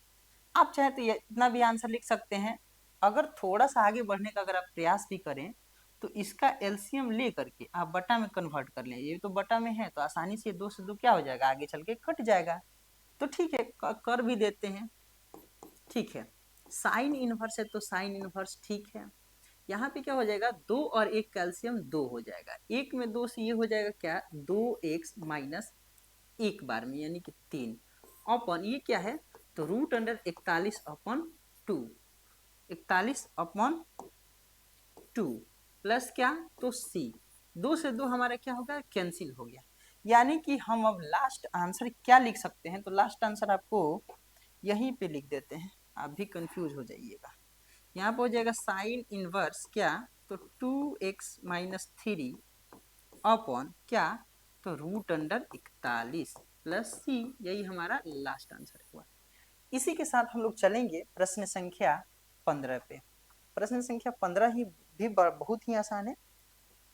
आप चाहे तो ये इतना भी आंसर लिख सकते हैं। अगर थोड़ा सा आगे बढ़ने का अगर आप प्रयास भी करें तो इसका एलसीएम ले करके आप बटा में कन्वर्ट कर लें। ये तो बटा में है तो आसानी से 2 से 2 क्या हो जाएगा, आगे चल के कट जाएगा। तो ठीक है, कर भी देते हैं। ठीक है, साइन इनवर्स है तो साइन इनवर्स ठीक है। यहाँ पे क्या हो जाएगा, 2 और 1 कैल्शियम 2 हो जाएगा, 1 में 2 से ये हो जाएगा क्या, 2x माइनस 1 बार में यानी कि 3 अपॉन ये क्या है, तो रूट अंडर 41/2, 41/2 प्लस क्या, तो c, 2 से 2 हमारा क्या होगा, कैंसिल हो गया। यानी कि हम अब लास्ट आंसर क्या लिख सकते हैं, तो लास्ट आंसर आपको यहीं पे लिख देते हैं, आप भी कंफ्यूज हो जाइएगा। यहाँ पे हो जाएगा साइन इनवर्स क्या, तो 2x माइनस 3 अपॉन क्या, तो रूट अंडर 41 प्लस सी, यही हमारा लास्ट आंसर हुआ। इसी के साथ हम लोग चलेंगे प्रश्न संख्या 15 पे। प्रश्न संख्या 15 ही भी बहुत ही आसान है,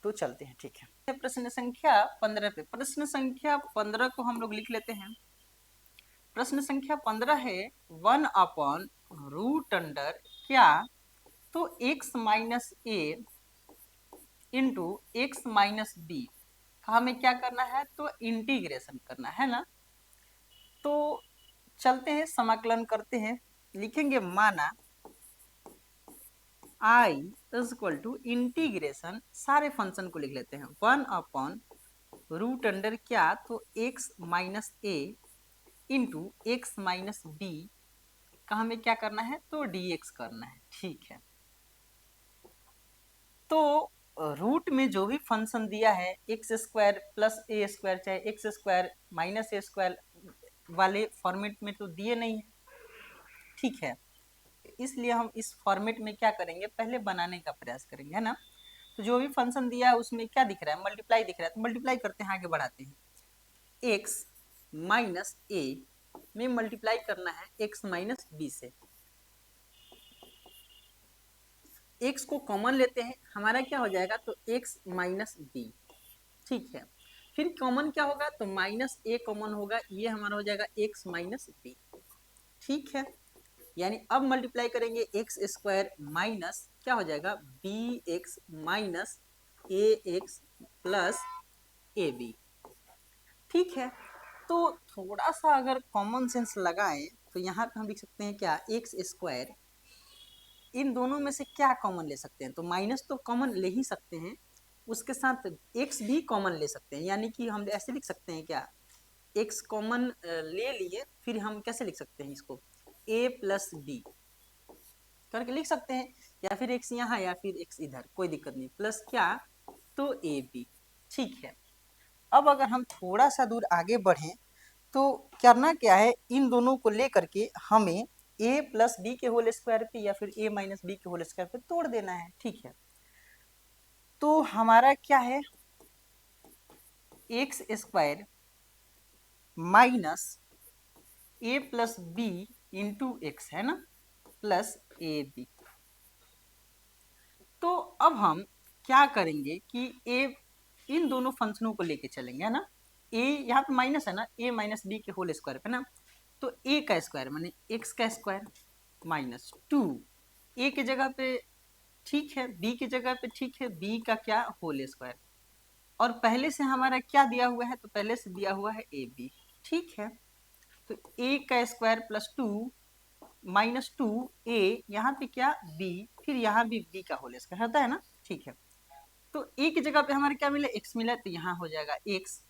तो चलते हैं, ठीक है। प्रश्न संख्या 15 पे, प्रश्न संख्या 15 को हम लोग लिख लेते हैं। प्रश्न संख्या 15 है 1/√अंडर क्या, तो x minus a into x minus B का हमें क्या करना है, तो इंटीग्रेशन करना है ना। तो चलते हैं, समाकलन करते हैं, लिखेंगे माना i is equal to integration, सारे फंक्शन को लिख लेते हैं 1/√अंडर क्या, तो x minus a into x minus B का हमें क्या करना है, तो dx करना है, ठीक है। तो रूट में जो भी फंक्शन दिया है x square plus A square चाहे x square minus A square वाले फॉर्मेट में तो दिए नहीं है, ठीक है। इसलिए हम इस फॉर्मेट में क्या करेंगे, पहले बनाने का प्रयास करेंगे, है ना। तो जो भी फंक्शन दिया है उसमें क्या दिख रहा है, मल्टीप्लाई दिख रहा है, तो मल्टीप्लाई करते हैं, आगे बढ़ाते हैं। एक्स माइनस ए में मल्टीप्लाई करना है एक्स माइनस बी से। एक्स को कॉमन लेते हैं, हमारा क्या हो जाएगा, तो एक्स माइनस बी, ठीक है। फिर कॉमन क्या होगा, तो माइनस ए कॉमन होगा, ये हमारा हो जाएगा एक्स माइनस बी, ठीक है। यानी अब मल्टीप्लाई करेंगे एक्स स्क्वायर माइनस क्या हो जाएगा, b x minus a x plus a b, ठीक है। तो थोड़ा सा अगर कॉमन सेंस लगाएं तो यहाँ पे हम लिख सकते हैं क्या, एक्स स्क्वायर, इन दोनों में से क्या कॉमन ले सकते हैं, तो माइनस तो कॉमन ले ही सकते हैं, उसके साथ एक्स भी कॉमन ले सकते हैं, यानी कि हम ऐसे लिख सकते हैं क्या, एक्स कॉमन ले लिए, फिर हम कैसे लिख सकते हैं इसको, ए प्लस बी करके लिख सकते हैं, या फिर एक्स यहाँ या फिर एक्स इधर, कोई दिक्कत नहीं, प्लस क्या, तो ए बी, ठीक है। अब अगर हम थोड़ा सा दूर आगे बढ़ें तो करना क्या है, इन दोनों को लेकर के हमें a प्लस बी के होल स्क्वायर पे या फिर a माइनस बी के होल स्क्वायर पे तोड़ देना है, ठीक है। तो हमारा क्या है, एक्स स्क्वायर माइनस ए प्लस बी इंटू एक्स, है ना, प्लस ए बी। तो अब हम क्या करेंगे कि ए, इन दोनों फंक्शनों को लेके चलेंगे, है ना। ए यहाँ पे माइनस है ना, ए माइनस बी के होल स्क्वायर पे ना, तो ए का स्क्वायर माने एक्स का स्क्वायर माइनस 2 ए की जगह पे, ठीक है, बी की जगह पे, ठीक है, बी का क्या, होल स्क्वायर, और पहले से हमारा क्या दिया हुआ है, तो पहले से दिया हुआ है ए बी, ठीक है। तो ए का स्क्वायर प्लस 2 माइनस 2 ए, यहाँ पे क्या बी, फिर यहाँ भी बी का होल स्क्वायर होता है ना, ठीक है। तो ए की जगह पे हमारे क्या मिला, एक्स मिला, तो यहाँ हो जाएगा एक्स।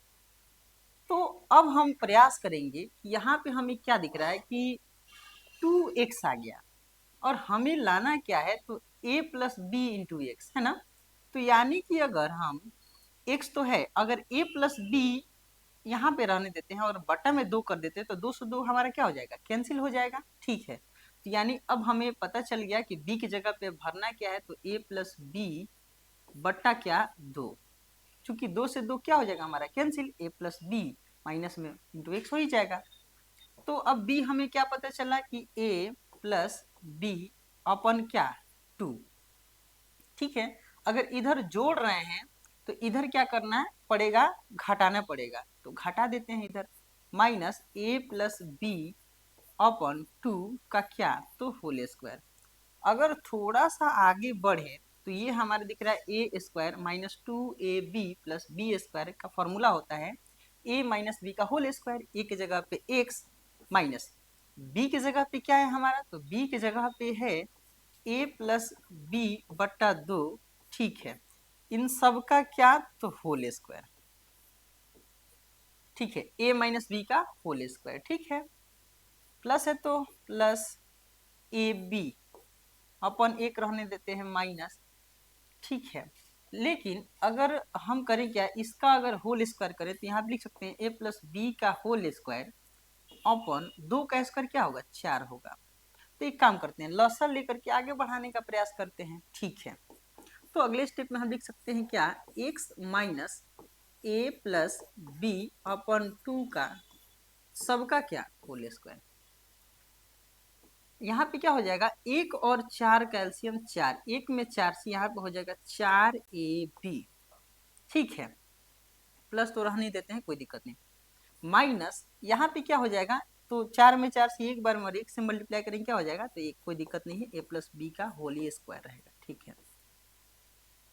तो अब हम प्रयास करेंगे कि यहाँ पे हमें क्या दिख रहा है कि 2x आ गया, और हमें लाना क्या है, तो a plus b into x, है ना। तो यानी कि अगर हम x तो है, अगर a प्लस बी यहाँ पे रहने देते हैं और बटा में 2 कर देते हैं, तो 2 से 2 हमारा क्या हो जाएगा, कैंसिल हो जाएगा, ठीक है। तो यानी अब हमें पता चल गया कि b की जगह पे भरना क्या है, तो a प्लस बी बट्टा क्या 2, चूंकि 2 से 2 क्या हो जाएगा हमारा cancel, a plus b minus में इंटू एक्स हो ही जाएगा। तो अब b हमें क्या पता चला कि a प्लस बी अपन क्या 2, ठीक है। अगर इधर जोड़ रहे हैं तो इधर क्या करना पड़ेगा, घटाना पड़ेगा, तो घटा देते हैं इधर, माइनस ए प्लस बी अपन 2 का क्या, तो होल स्क्वायर। अगर थोड़ा सा आगे बढ़े तो ये हमारे दिख रहा है A square minus 2ab plus B square का फॉर्मूला होता है a माइनस बी का होल स्क्वायर, ए की जगह पे x माइनस बी की जगह पे क्या है हमारा, तो b की जगह पे है a प्लस बी बट्टा 2, ठीक है। इन सब का क्या, तो होल स्क्वायर, ठीक है, a माइनस बी का होल स्क्वायर, ठीक है। प्लस है तो प्लस ए बी अपन एक रहने देते हैं माइनस, ठीक है। लेकिन अगर हम करें क्या, इसका अगर होल स्क्वायर करें तो यहाँ पे लिख सकते हैं a प्लस बी का होल स्क्वायर अपन 2 का स्क्वायर क्या होगा, 4 होगा। तो एक काम करते हैं, लसर लेकर के आगे बढ़ाने का प्रयास करते हैं, ठीक है। तो अगले स्टेप में हम लिख सकते हैं क्या, x माइनस ए प्लस बी अपन 2 का सबका क्या होल स्क्वायर, यहाँ पे क्या हो जाएगा, 1 और 4 का एलसीएम 4, 1 में 4 से यहाँ पे हो जाएगा 4ab। ठीक है, प्लस तो रहने देते हैं, कोई दिक्कत नहीं। माइनस यहाँ पे क्या हो जाएगा, तो 4 में 4 से एक बार और 1 से मल्टीप्लाई करेंगे क्या हो जाएगा, तो एक कोई दिक्कत नहीं है, a प्लस बी का होल स्क्वायर रहेगा। ठीक है,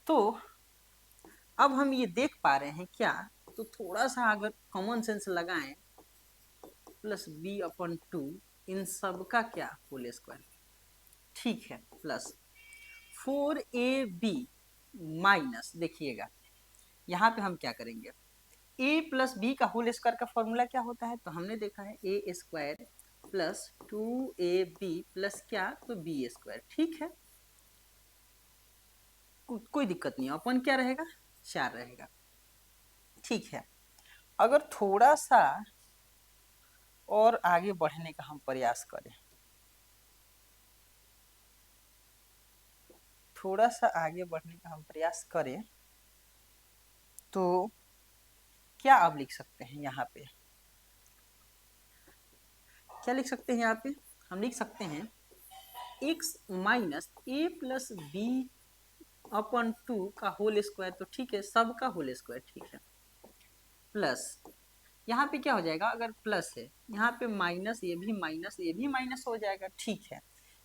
तो अब हम ये देख पा रहे हैं क्या, तो थोड़ा सा अगर कॉमन सेंस लगाएं, प्लस बी अपॉन 2 इन सब का क्या होल स्क्वायर। ठीक है, प्लस 4ab माइनस, देखिएगा यहाँ पे हम क्या करेंगे, a प्लस बी का होल स्क्वायर का फॉर्मूला क्या होता है, तो हमने देखा है A square plus 2ab plus क्या, तो बी स्क्वायर। ठीक है, कोई दिक्कत नहीं, अपन क्या रहेगा, 4 रहेगा। ठीक है, अगर थोड़ा सा और आगे बढ़ने का हम प्रयास करें, थोड़ा सा आगे बढ़ने का हम प्रयास करें, तो क्या आप लिख सकते हैं यहाँ पे, क्या लिख सकते हैं यहाँ पे, हम लिख सकते हैं x माइनस ए प्लस बी अपॉन 2 का होल स्क्वायर, तो ठीक है, सब का होल स्क्वायर। ठीक है, प्लस यहाँ पे क्या हो जाएगा, अगर प्लस है यहाँ पे माइनस, ये भी माइनस, ये भी माइनस हो जाएगा। ठीक है,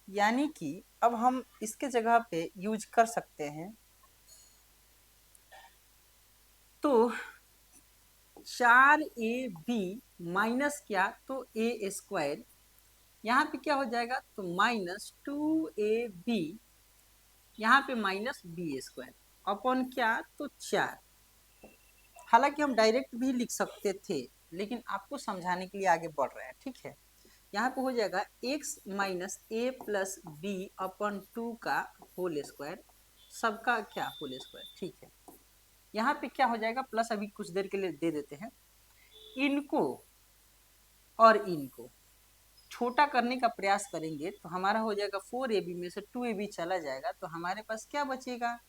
यानी कि अब हम इसके जगह पे यूज कर सकते हैं, तो 4ab माइनस क्या, तो ए स्क्वायर, यहाँ पे क्या हो जाएगा, तो माइनस 2ab, यहाँ पे माइनस बी स्क्वायर अपॉन क्या, तो 4। हालांकि हम डायरेक्ट भी लिख सकते थे, लेकिन आपको समझाने के लिए आगे बढ़ रहे हैं। ठीक है, यहाँ पे हो जाएगा x माइनस ए प्लस बी अपॉन 2 का होल स्क्वायर, सबका क्या होल स्क्वायर। ठीक है, यहाँ पे क्या हो जाएगा, प्लस अभी कुछ देर के लिए दे देते हैं, इनको और इनको छोटा करने का प्रयास करेंगे तो हमारा हो जाएगा 4ab में से 2ab चला जाएगा, तो हमारे पास क्या बचेगा,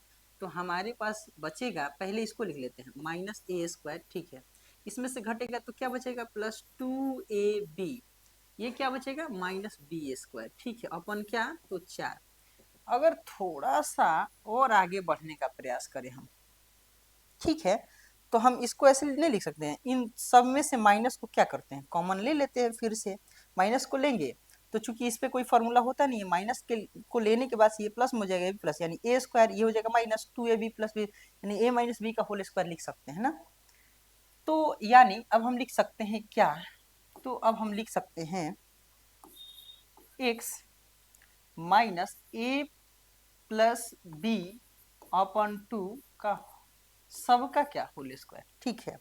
तो हमारे पास बचेगा, पहले इसको लिख लेते हैं, माइनस ए स्क्वायर। ठीक है, इसमें से घटेगा तो क्या बचेगा, प्लस 2ab, ये क्या बचेगा, माइनस बी स्क्वायर। ठीक है, अपन क्या, तो 4। अगर थोड़ा सा और आगे बढ़ने का प्रयास करें हम, ठीक है, तो हम इसको ऐसे नहीं लिख सकते हैं, इन सब में से माइनस को क्या करते हैं, कॉमन ले लेते हैं, फिर से माइनस को लेंगे, तो चूंकि इस पे कोई फॉर्मूला होता नहीं है, माइनस के को लेने के बाद ये प्लस में हो जाएगा, प्लस यानी ए स्क्वायर, ये हो जाएगा माइनस 2ab प्लस बी, यानी ए माइनस बी का होल स्क्वायर लिख सकते हैं ना। तो यानी अब हम लिख सकते हैं क्या, तो अब हम लिख सकते हैं x माइनस ए प्लस बी अपॉन 2 का सबका क्या होल स्क्वायर। ठीक है,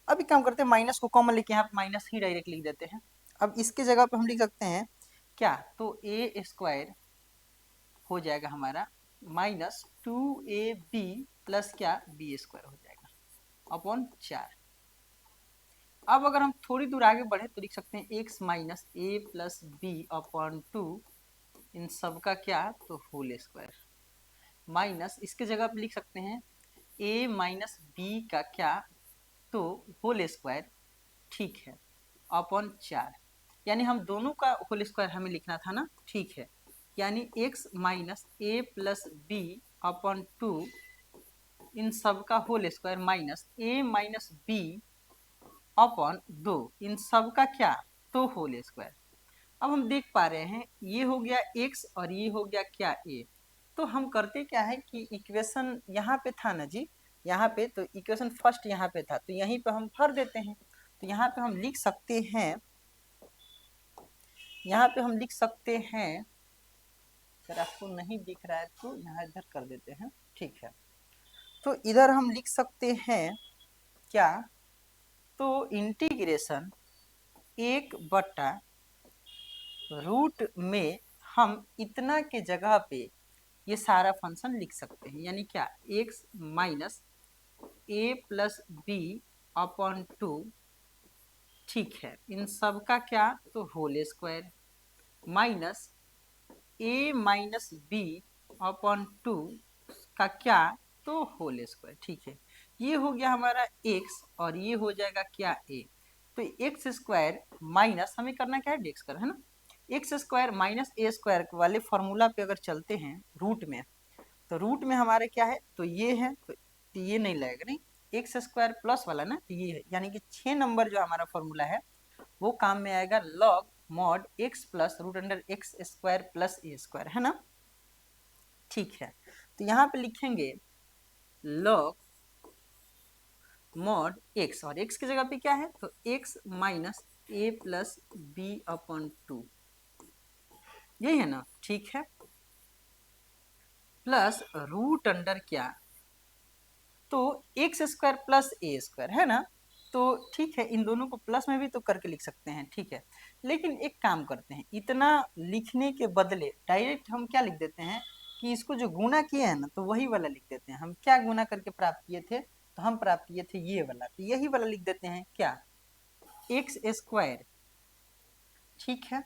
अब एक काम करते हैं, माइनस को कॉमन लेके यहाँ पे माइनस ही डायरेक्ट लिख देते हैं। अब इसके जगह पे हम लिख सकते हैं क्या, तो ए स्क्वायर हो जाएगा हमारा माइनस 2ab प्लस क्या, बी स्क्वायर हो जाएगा अपॉन 4। अब अगर हम थोड़ी दूर आगे बढ़े तो लिख सकते हैं x माइनस ए प्लस बी अपॉन 2 इन सब का क्या, तो होल स्क्वायर, माइनस इसके जगह पे लिख सकते हैं a माइनस बी का क्या, तो होल स्क्वायर। ठीक है, अपॉन 4, यानी हम दोनों का होल स्क्वायर हमें लिखना था ना। ठीक है, यानी x माइनस ए प्लस बी अपॉन 2 इन सब का whole square minus a minus b upon 2 इन सब का क्या, तो होल स्क्वायर। अब हम देख पा रहे हैं ये हो गया x और ये हो गया क्या, a। तो हम करते क्या है कि इक्वेशन यहाँ पे था ना जी, यहाँ पे तो इक्वेशन फर्स्ट यहाँ पे था, तो यहीं पे हम भर देते हैं। तो यहाँ पे हम लिख सकते हैं, यहाँ पे हम लिख सकते हैं, अगर आपको नहीं दिख रहा है तो यहाँ इधर कर देते हैं। ठीक है, तो इधर हम लिख सकते हैं क्या, तो इंटीग्रेशन 1/रूट में हम इतना के जगह पे ये सारा फंक्शन लिख सकते हैं, यानी क्या, x माइनस ए प्लस बी अपॉन 2। ठीक है, इन सब का क्या, तो होल स्क्वायर माइनस ए माइनस बी अपॉन 2 का क्या, तो होल स्क्वायर। ठीक है, ये हो गया हमारा x और ये हो जाएगा क्या, a। तो एक्स स्क्वायर माइनस हमें करना क्या है, डेक्स कर, है ना। X square minus A square वाले फॉर्मूला पे अगर चलते हैं रूट में, तो रूट में हमारे क्या है, तो ये है, तो ये नहीं लगेगा, नहीं, एक्स स्क्वायर प्लस वाला ना, तो ये है, यानी कि 6 नंबर जो हमारा फॉर्मूला है वो काम में आएगा log mod X plus root under X square plus A square, है ना। ठीक है, तो यहाँ पे लिखेंगे लॉग मॉड एक्स, और एक्स की जगह पे क्या है, तो एक्स माइनस ए प्लस बी अपॉन 2, यही है ना। ठीक है, प्लस रूट अंडर क्या, तो x square plus A square, है ना। तो ठीक है, इन दोनों को प्लस में भी तो करके लिख सकते हैं, ठीक है। लेकिन एक काम करते हैं, इतना लिखने के बदले डायरेक्ट हम क्या लिख देते हैं कि इसको जो गुना किए हैं ना, तो वही वाला लिख देते हैं। हम क्या गुना करके प्राप्त किए थे, तो हम प्राप्त किए थे ये वाला, तो यही वाला लिख देते हैं क्या, एक्स स्क्वायर। ठीक है,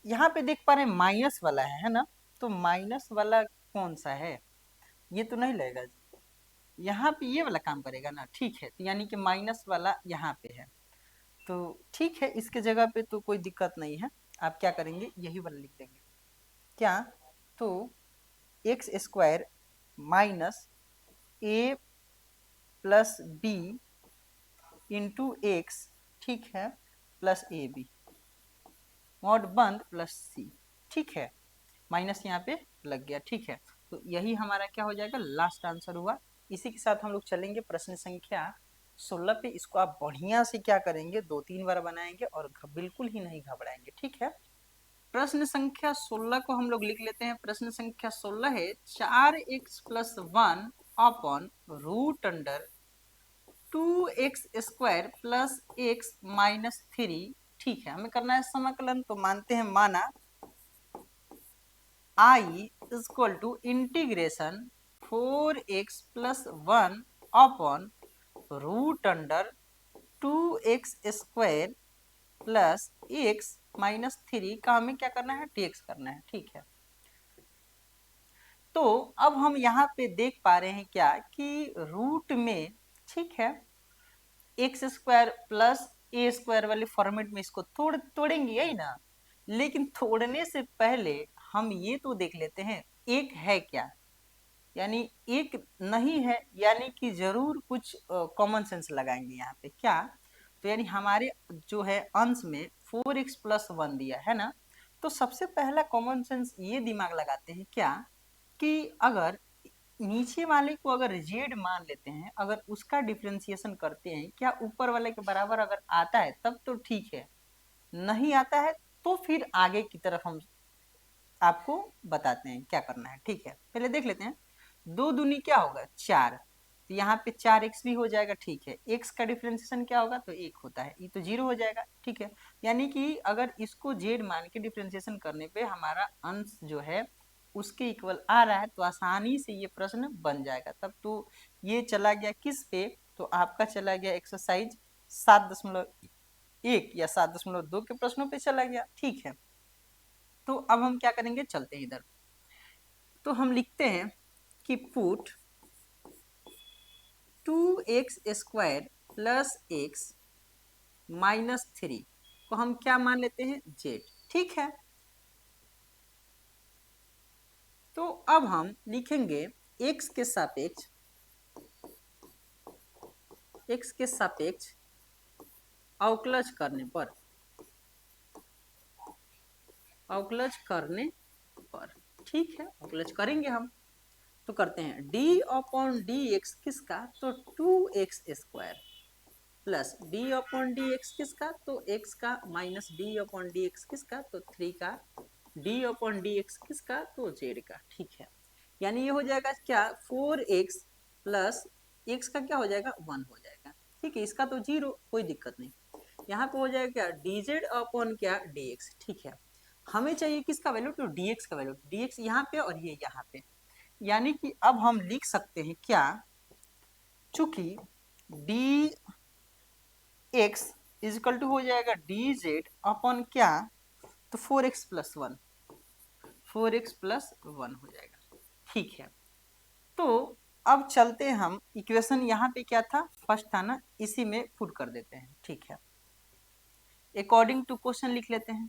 यहाँ पे देख पा रहे हैं माइनस वाला है ना, तो माइनस वाला कौन सा है, ये तो नहीं लगेगा, यहाँ पे ये वाला काम करेगा ना। ठीक है, तो यानी कि माइनस वाला यहाँ पे है, तो ठीक है, इसके जगह पे तो कोई दिक्कत नहीं है। आप क्या करेंगे, यही वाला लिख देंगे क्या, तो एक्स स्क्वायर माइनस ए प्लस बी इंटू एक्स, ठीक है, प्लस ए बी मॉड बंद प्लस सी। ठीक है, माइनस यहाँ पे लग गया। ठीक है, तो यही हमारा क्या हो जाएगा, लास्ट आंसर हुआ। इसी के साथ हम लोग चलेंगे प्रश्न संख्या 16 पे। इसको आप बढ़िया से क्या करेंगे, 2-3 बार बनाएंगे और बिल्कुल ही नहीं घबराएंगे। ठीक है, प्रश्न संख्या 16 को हम लोग लिख लेते हैं। प्रश्न संख्या 16 है 4x plus 1 upon root under 2x square plus x minus 3। ठीक है, हमें करना है समाकलन, तो मानते हैं माना I equal to integration 4x plus 1 upon root under 2x square plus x minus 3 का हमें क्या करना है, dx करना है। ठीक है, तो अब हम यहाँ पे देख पा रहे हैं क्या कि रूट में, ठीक है, x square plus A square वाले फॉर्मेट में इसको तोड़ेंगे, यही ना। लेकिन तोड़ने से पहले हम ये तो देख लेते हैं एक है क्या, यानी एक नहीं है, यानी कि जरूर कुछ कॉमन सेंस लगाएंगे यहाँ पे क्या, तो यानी हमारे जो है अंश में 4x प्लस 1 दिया है ना, तो सबसे पहला कॉमन सेंस ये दिमाग लगाते हैं क्या कि अगर नीचे वाले को अगर जेड मान लेते हैं, अगर उसका डिफ्रेंसिएशन करते हैं, क्या ऊपर वाले के बराबर अगर आता है तब तो ठीक है, नहीं आता है तो फिर आगे की तरफ हम आपको बताते हैं क्या करना है। ठीक है, पहले देख लेते हैं, 2 दूनी क्या होगा 4, तो यहाँ पे 4x भी हो जाएगा। ठीक है, x का डिफ्रेंसिएशन क्या होगा, तो 1 होता है, ये तो 0 हो जाएगा। ठीक है, यानी कि अगर इसको z मान के डिफ्रेंसिएशन करने पे हमारा अंश जो है उसके इक्वल आ रहा है, तो आसानी से ये प्रश्न बन जाएगा। तब तो ये चला गया किस पे, तो आपका चला गया एक्सरसाइज 7.1 या 7.2 के प्रश्नों पे चला गया। ठीक है, तो अब हम क्या करेंगे, चलते हैं इधर, तो हम लिखते हैं कि put 2x square plus x minus 3 को हम क्या मान लेते हैं, z। ठीक है, तो अब हम लिखेंगे x के सापेक्ष, x के सापेक्ष अवकलज करने पर, अवकलज करने पर, ठीक है, अवकलज करेंगे हम, तो करते हैं d अपॉन डी एक्स किसका, तो 2x square plus d upon D x किसका, तो x का minus d upon D x किसका, तो 3 का d अपॉन डी एक्स किसका, तो z का। ठीक है, यानी ये हो जाएगा क्या, 4x प्लस x का क्या हो जाएगा 1 हो जाएगा। ठीक है, इसका तो 0, कोई दिक्कत नहीं। यहाँ पे हो जाएगा क्या, dz अपॉन क्या dx। ठीक है, हमें चाहिए किसका वैल्यू, तो dx का वैल्यू, dx यहाँ पे और ये यहाँ पे, यानी कि अब हम लिख सकते हैं क्या, चूंकि dx इजिकल टू हो जाएगा dz अपॉन क्या, तो 4x प्लस 1, 4x प्लस 1 हो जाएगा। ठीक है, तो अब चलते हम इक्वेशन, यहाँ पे क्या था फर्स्ट था ना, इसी में पुट कर देते हैं। ठीक है, अकॉर्डिंग टू क्वेश्चन लिख लेते हैं।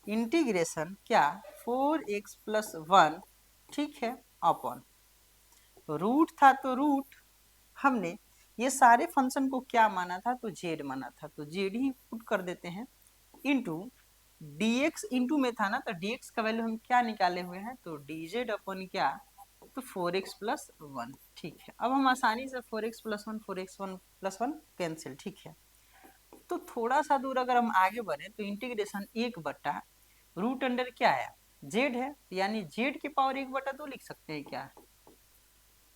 इंटीग्रेशन क्या 4x+1, ठीक है, अपॉन रूट था तो रूट, हमने ये सारे फंक्शन को क्या माना था, तो जेड माना था, तो जेड ही पुट कर देते हैं, इंटू dx, इंटू में था ना तो dx का वैल्यू हम क्या निकाले हुए हैं, तो dz अपन क्या, तो 4x+1। ठीक है, अब हम आसानी से 4x+1 4x1+1 कैंसिल। ठीक है, तो थोड़ा सा दूर अगर हम आगे बढ़े तो इंटीग्रेशन 1/रूट अंडर क्या है, जेड है, यानी जेड की पावर 1/2 लिख सकते हैं क्या।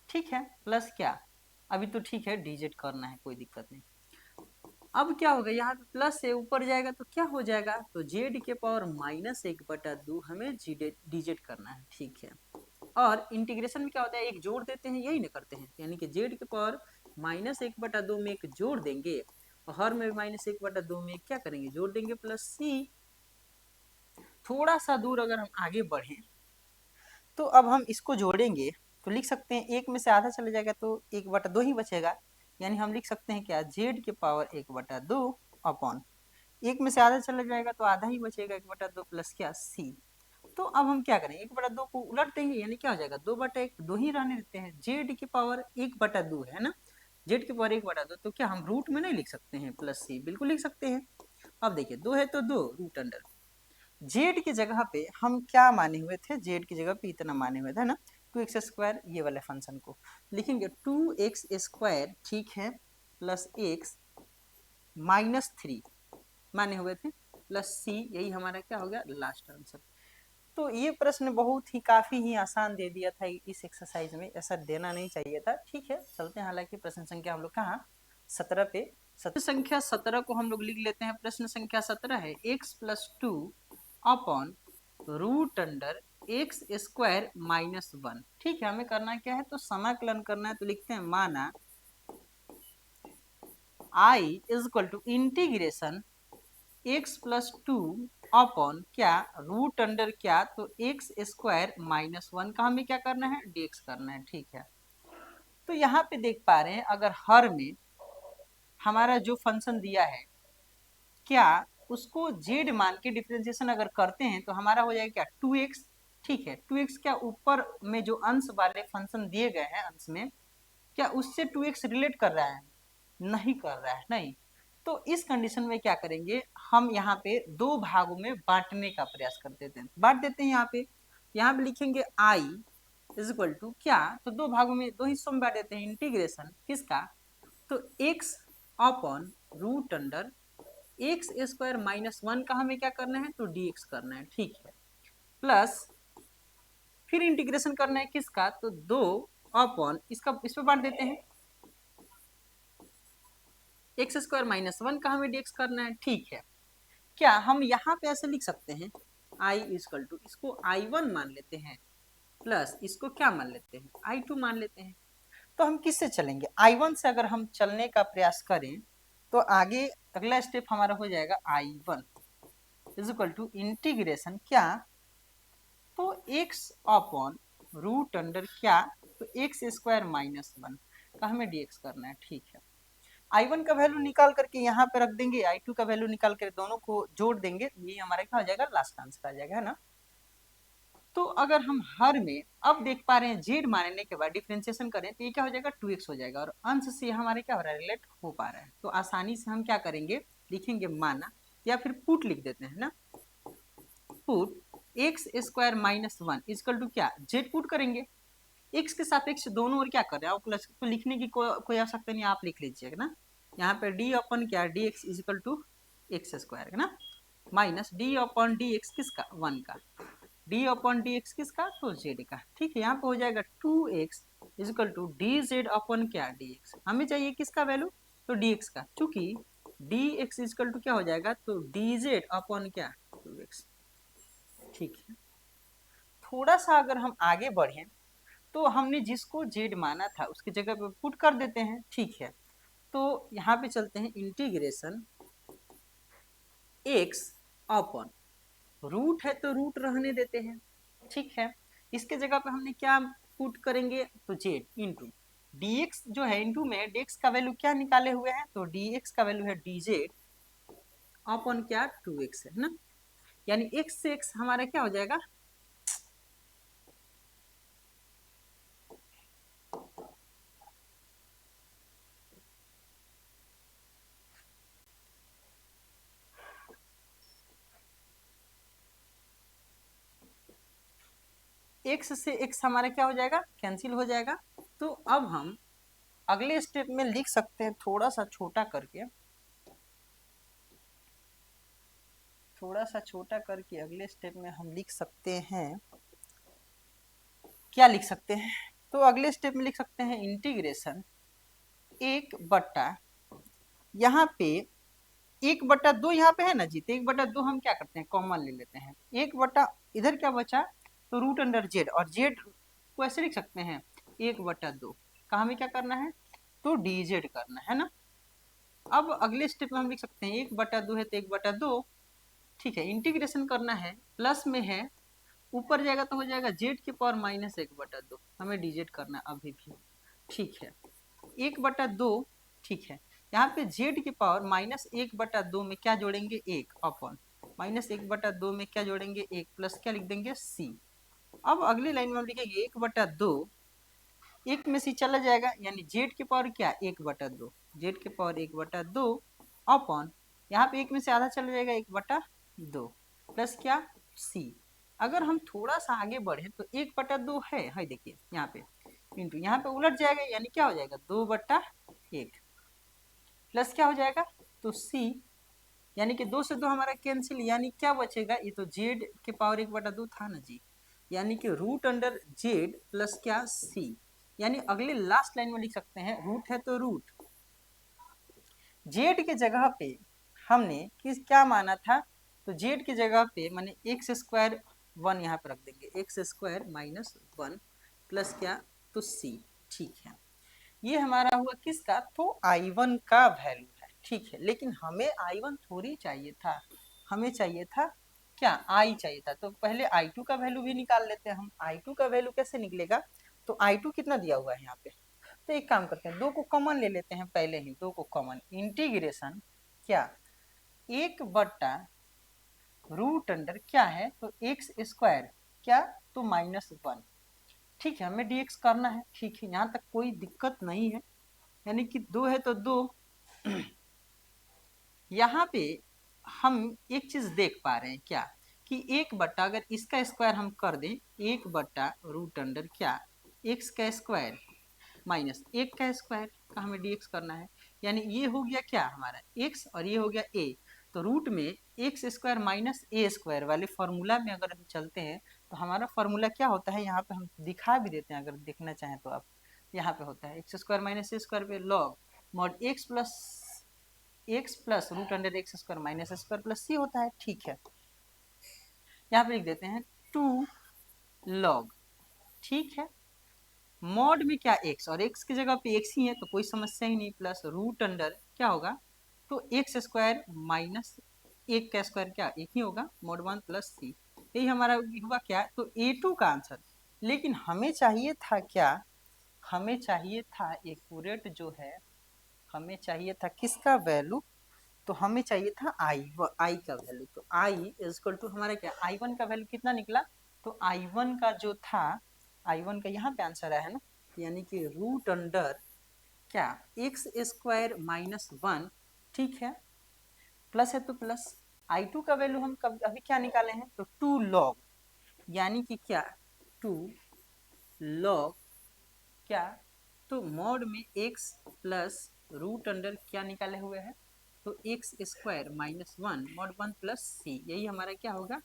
ठीक है, प्लस क्या, अभी तो ठीक है dz करना है, कोई दिक्कत नहीं। अब क्या होगा, यहाँ पे प्लस से ऊपर जाएगा तो क्या हो जाएगा, तो जेड के पावर -1/2 हमें dz करना है। ठीक है, और इंटीग्रेशन में क्या होता है, एक जोड़ देते हैं, यही ना करते हैं, यानी कि जेड के पावर -1/2 में एक जोड़ देंगे, और हर में -1/2 में क्या करेंगे, जोड़ देंगे, प्लस सी। थोड़ा सा दूर अगर हम आगे बढ़े तो अब हम इसको जोड़ेंगे तो लिख सकते हैं, एक में से आधा चले जाएगा तो 1/2 ही बचेगा, यानी हम लिख सकते हैं क्या, जेड के पावर 1/2 अपॉन, एक में से आधा चला जाएगा तो आधा ही बचेगा, 1/2 प्लस क्या, सी। तो अब हम क्या करेंगे, 1/2 को उलट देंगे, यानी क्या हो जाएगा, 2/1, 2 ही रहने देते हैं, जेड की पावर 1/2 है ना, जेड की पावर 1/2, तो क्या हम रूट में नहीं लिख सकते हैं, प्लस सी बिल्कुल लिख सकते हैं। अब देखिए 2 है तो 2 रूट अंडर, जेड की जगह पे हम क्या माने हुए थे, जेड की जगह पे इतना माने हुए थे ना, 2x², ये वाले फंक्शन को लिखेंगे 2x², ठीक है, प्लस x -3 माने हुए थे, प्लस सी, यही हमारा क्या हो गया लास्ट आंसर। तो ये प्रश्न बहुत ही काफी ही आसान दे दिया था इस एक्सरसाइज में, ऐसा देना नहीं चाहिए था। ठीक है, चलते हैं, हालांकि प्रश्न संख्या हम लोग कहाँ 17 पे, प्रश्न संख्या 17 को हम लोग लिख लेते हैं। प्रश्न संख्या 17 है x+2 upon root under x² -1। ठीक है, हमें करना क्या है, तो समाकलन करना है, तो लिखते हैं माना I is equal to integration x+2 upon क्या, रूट अंडर क्या, तो x² -1 का हमें क्या करना है, dx करना है। ठीक है, तो यहाँ पे देख पा रहे हैं, अगर हर में हमारा जो फंक्शन दिया है, क्या उसको z मान के डिफरेंशिएशन अगर करते हैं तो हमारा हो जाएगा क्या, 2x। ठीक है, 2x क्या ऊपर में जो अंश वाले फंक्शन दिए गए हैं, अंश में क्या उससे 2x रिलेट कर रहा है, नहीं कर रहा है, नहीं। तो इस कंडीशन में क्या करेंगे, हम यहाँ पे दो भागों में बांटने का प्रयास कर देते हैं, बांट देते हैं। यहाँ पे लिखेंगे i इज इक्वल टू क्या, तो दो भागों में, दो हिस्सों में बांट देते हैं, इंटीग्रेशन किसका, तो x upon root under x² -1 का हमें क्या करना है, तो dx करना है। ठीक है, प्लस फिर इंटीग्रेशन करना है किसका, तो 2 अपॉन इसका, इस पे बांट देते हैं, x² -1 का हमें dx करना है। ठीक है, क्या हम यहाँ पे ऐसे लिख सकते हैं, i इजकल टू, इसको i1 मान लेते हैं, प्लस इसको क्या मान लेते हैं, i2 मान लेते हैं। तो हम किससे चलेंगे, i1 से अगर हम चलने का प्रयास करें तो आगे अगला स्टेप हमारा हो जाएगा i1 इजकल टू इंटीग्रेशन क्या, तो x अपॉन रूट अंडर क्या, तो x² -1 का हमें dx करना है। ठीक है, i1 का वैल्यू निकाल करके यहाँ पे रख देंगे, i2 का वैल्यू निकाल कर दोनों को जोड़ देंगे, ये हमारा क्या हो जाएगा, लास्ट आंसर आ जाएगा, है ना। तो अगर हम हर में अब देख पा रहे हैं z मानने के बाद डिफरेंशिएशन करें तो ये क्या हो जाएगा, 2x हो जाएगा, और अंश से हमारे क्या हो रहा है, रिलेट हो पा रहा है। तो आसानी से हम क्या करेंगे, लिखेंगे माना, या फिर पुट लिख देते हैं ना, पुट x² -1 इजकल टू क्या, z पुट करेंगे, x के सापेक्ष दोनों ओर क्या कर रहे हैं, प्लस तो लिखने की कोई आवश्यकता नहीं, आप लिख लीजिएगा ना। यहाँ पे d अपन क्या, dx इजकल टू x² है ना, माइनस d अपन dx किसका, 1 का, d अपन dx किसका, तो z का। ठीक है, यहाँ पे हो जाएगा 2x इजकल टू dz अपन क्या, dx। हमें चाहिए किसका वैल्यू, तो dx का, चूंकि dx इजकल टू क्या हो जाएगा, तो dz अपन क्या, 2x। ठीक है, थोड़ा सा अगर हम आगे बढ़े तो हमने जिसको z माना था उसकी जगह पे पुट कर देते हैं। ठीक है, तो यहाँ पे चलते हैं, इंटीग्रेशन x अपॉन रूट है तो रूट रहने देते हैं। ठीक है, इसके जगह पे हमने क्या पुट करेंगे तो जेड इंटू dx जो है इंटू में dx का वैल्यू क्या निकाले हुए हैं, तो dx का वैल्यू है dz अपॉन क्या 2x है ना, यानी x से x हमारा क्या हो जाएगा, x से x हमारा क्या हो जाएगा, कैंसिल हो जाएगा। तो अब हम अगले स्टेप में लिख सकते हैं थोड़ा सा छोटा करके, थोड़ा सा छोटा करके अगले स्टेप में हम लिख सकते हैं, क्या लिख सकते हैं, तो अगले स्टेप में लिख सकते हैं इंटीग्रेशन 1/, यहाँ पे 1/2 यहाँ पे है ना जी, तो 1/2 हम क्या करते हैं कॉमन ले लेते हैं, 1 इधर क्या बचा, तो रूट अंडर जेड, और जेड को ऐसे लिख सकते हैं 1/2, कहाँ में क्या करना है, तो डी जेड करना है ना। अब अगले स्टेप में हम लिख सकते हैं 1/2 है तो 1/2, ठीक है, इंटीग्रेशन करना है, प्लस में है, ऊपर जाएगा तो हो जाएगा जेड की पावर -1/2, हमें डिजिट करना है अभी भी, ठीक है, 1/2, ठीक है, यहाँ पे जेड की पावर -1/2 में क्या जोड़ेंगे 1 अपॉन -1/2 में क्या जोड़ेंगे 1 प्लस क्या लिख देंगे सी। अब अगली लाइन में हम लिखेंगे 1/2, एक में सी चला जाएगा, यानी जेड की पावर क्या 1/2, जेड की पावर 1/2 अपॉन, यहाँ पे एक में से आधा चला जाएगा 1/2 प्लस क्या सी। अगर हम थोड़ा सा आगे बढ़े तो 1/2 है देखिए यहाँ पे, इंटू यहाँ पे उलट जाएगा, यानी क्या हो जाएगा 2/1 प्लस क्या हो जाएगा, तो सी, यानी कि 2 से 2 हमारा कैंसिल, यानी क्या बचेगा, ये तो जेड के पावर 1/2 था ना जी, यानी कि रूट अंडर जेड प्लस क्या सी, यानी अगले लास्ट लाइन में लिख सकते हैं रूट है तो रूट जेड के जगह पे हमने किस क्या माना था, तो जेड की जगह पे मैंने x² 1 यहाँ पे रख देंगे, x² -1 प्लस क्या तो c, ठीक है, ये हमारा हुआ किसका, तो I1 का वैल्यू है, ठीक है, लेकिन हमें I1 थोड़ी चाहिए था, हमें चाहिए था क्या I चाहिए था, तो पहले I2 का वैल्यू भी निकाल लेते हैं हम। I2 का वैल्यू कैसे निकलेगा, तो I2 कितना दिया हुआ है यहाँ पे, तो एक काम करते हैं 2 को कॉमन ले लेते हैं, पहले ही 2 को कॉमन, इंटीग्रेशन क्या 1/रूट अंडर क्या है, तो x² क्या तो -1, ठीक है, हमें dx करना है, ठीक है, यहाँ तक कोई दिक्कत नहीं है, यानी कि 2 है तो 2। यहाँ पे हम एक चीज देख पा रहे हैं क्या, कि 1/, अगर इसका स्क्वायर हम कर दें 1/रूट अंडर क्या x का स्क्वायर माइनस 1 का स्क्वायर का हमें dx करना है, यानी ये हो गया क्या हमारा x और ये हो गया a, तो रूट में x² -a² वाले फॉर्मूला में अगर हम चलते हैं तो हमारा फॉर्मूला क्या होता है, यहाँ पे हम दिखा भी देते हैं अगर देखना चाहें तो आप, यहाँ पे होता है x² -a² पे log mod x plus root under x² -a² plus c होता है, ठीक है, यहाँ पे लिख देते हैं 2 लॉग, ठीक है, मॉड में क्या x और x की जगह पे x ही है तो कोई समस्या ही नहीं, प्लस रूट अंडर क्या होगा, तो x² माइनस 1 का स्क्वायर क्या एक ही होगा, मॉड 1 प्लस सी, यही हमारा हुआ क्या, तो A2 का आंसर। लेकिन हमें चाहिए था क्या, हमें चाहिए था एक्यूरेट जो है, हमें चाहिए था किसका वैल्यू, तो हमें चाहिए था आई का वैल्यू, तो आई इजक्वल टू हमारा क्या I1 का वैल्यू कितना निकला, तो I1 का जो था, I1 का यहाँ पे आंसर आया है ना, यानी कि रूट अंडर क्या x² -1, ठीक है, प्लस है तो प्लस, I2 का वैल्यू हम कब अभी क्या निकाले हैं, तो 2 लॉग, यानी कि क्या 2 लॉग क्या, तो मॉड में x प्लस रूट अंडर क्या निकाले हुए हैं, तो x² -1 मॉड 1 प्लस सी, यही हमारा क्या होगा,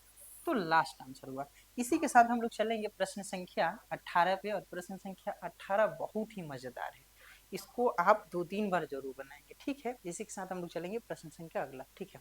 तो लास्ट आंसर हुआ। इसी के साथ हम लोग चलेंगे प्रश्न संख्या 18 पे, और प्रश्न संख्या 18 बहुत ही मजेदार है, इसको आप 2-3 बार जरूर बनाएंगे, ठीक है, इसी के साथ हम लोग चलेंगे प्रश्न संख्या अगला, ठीक है।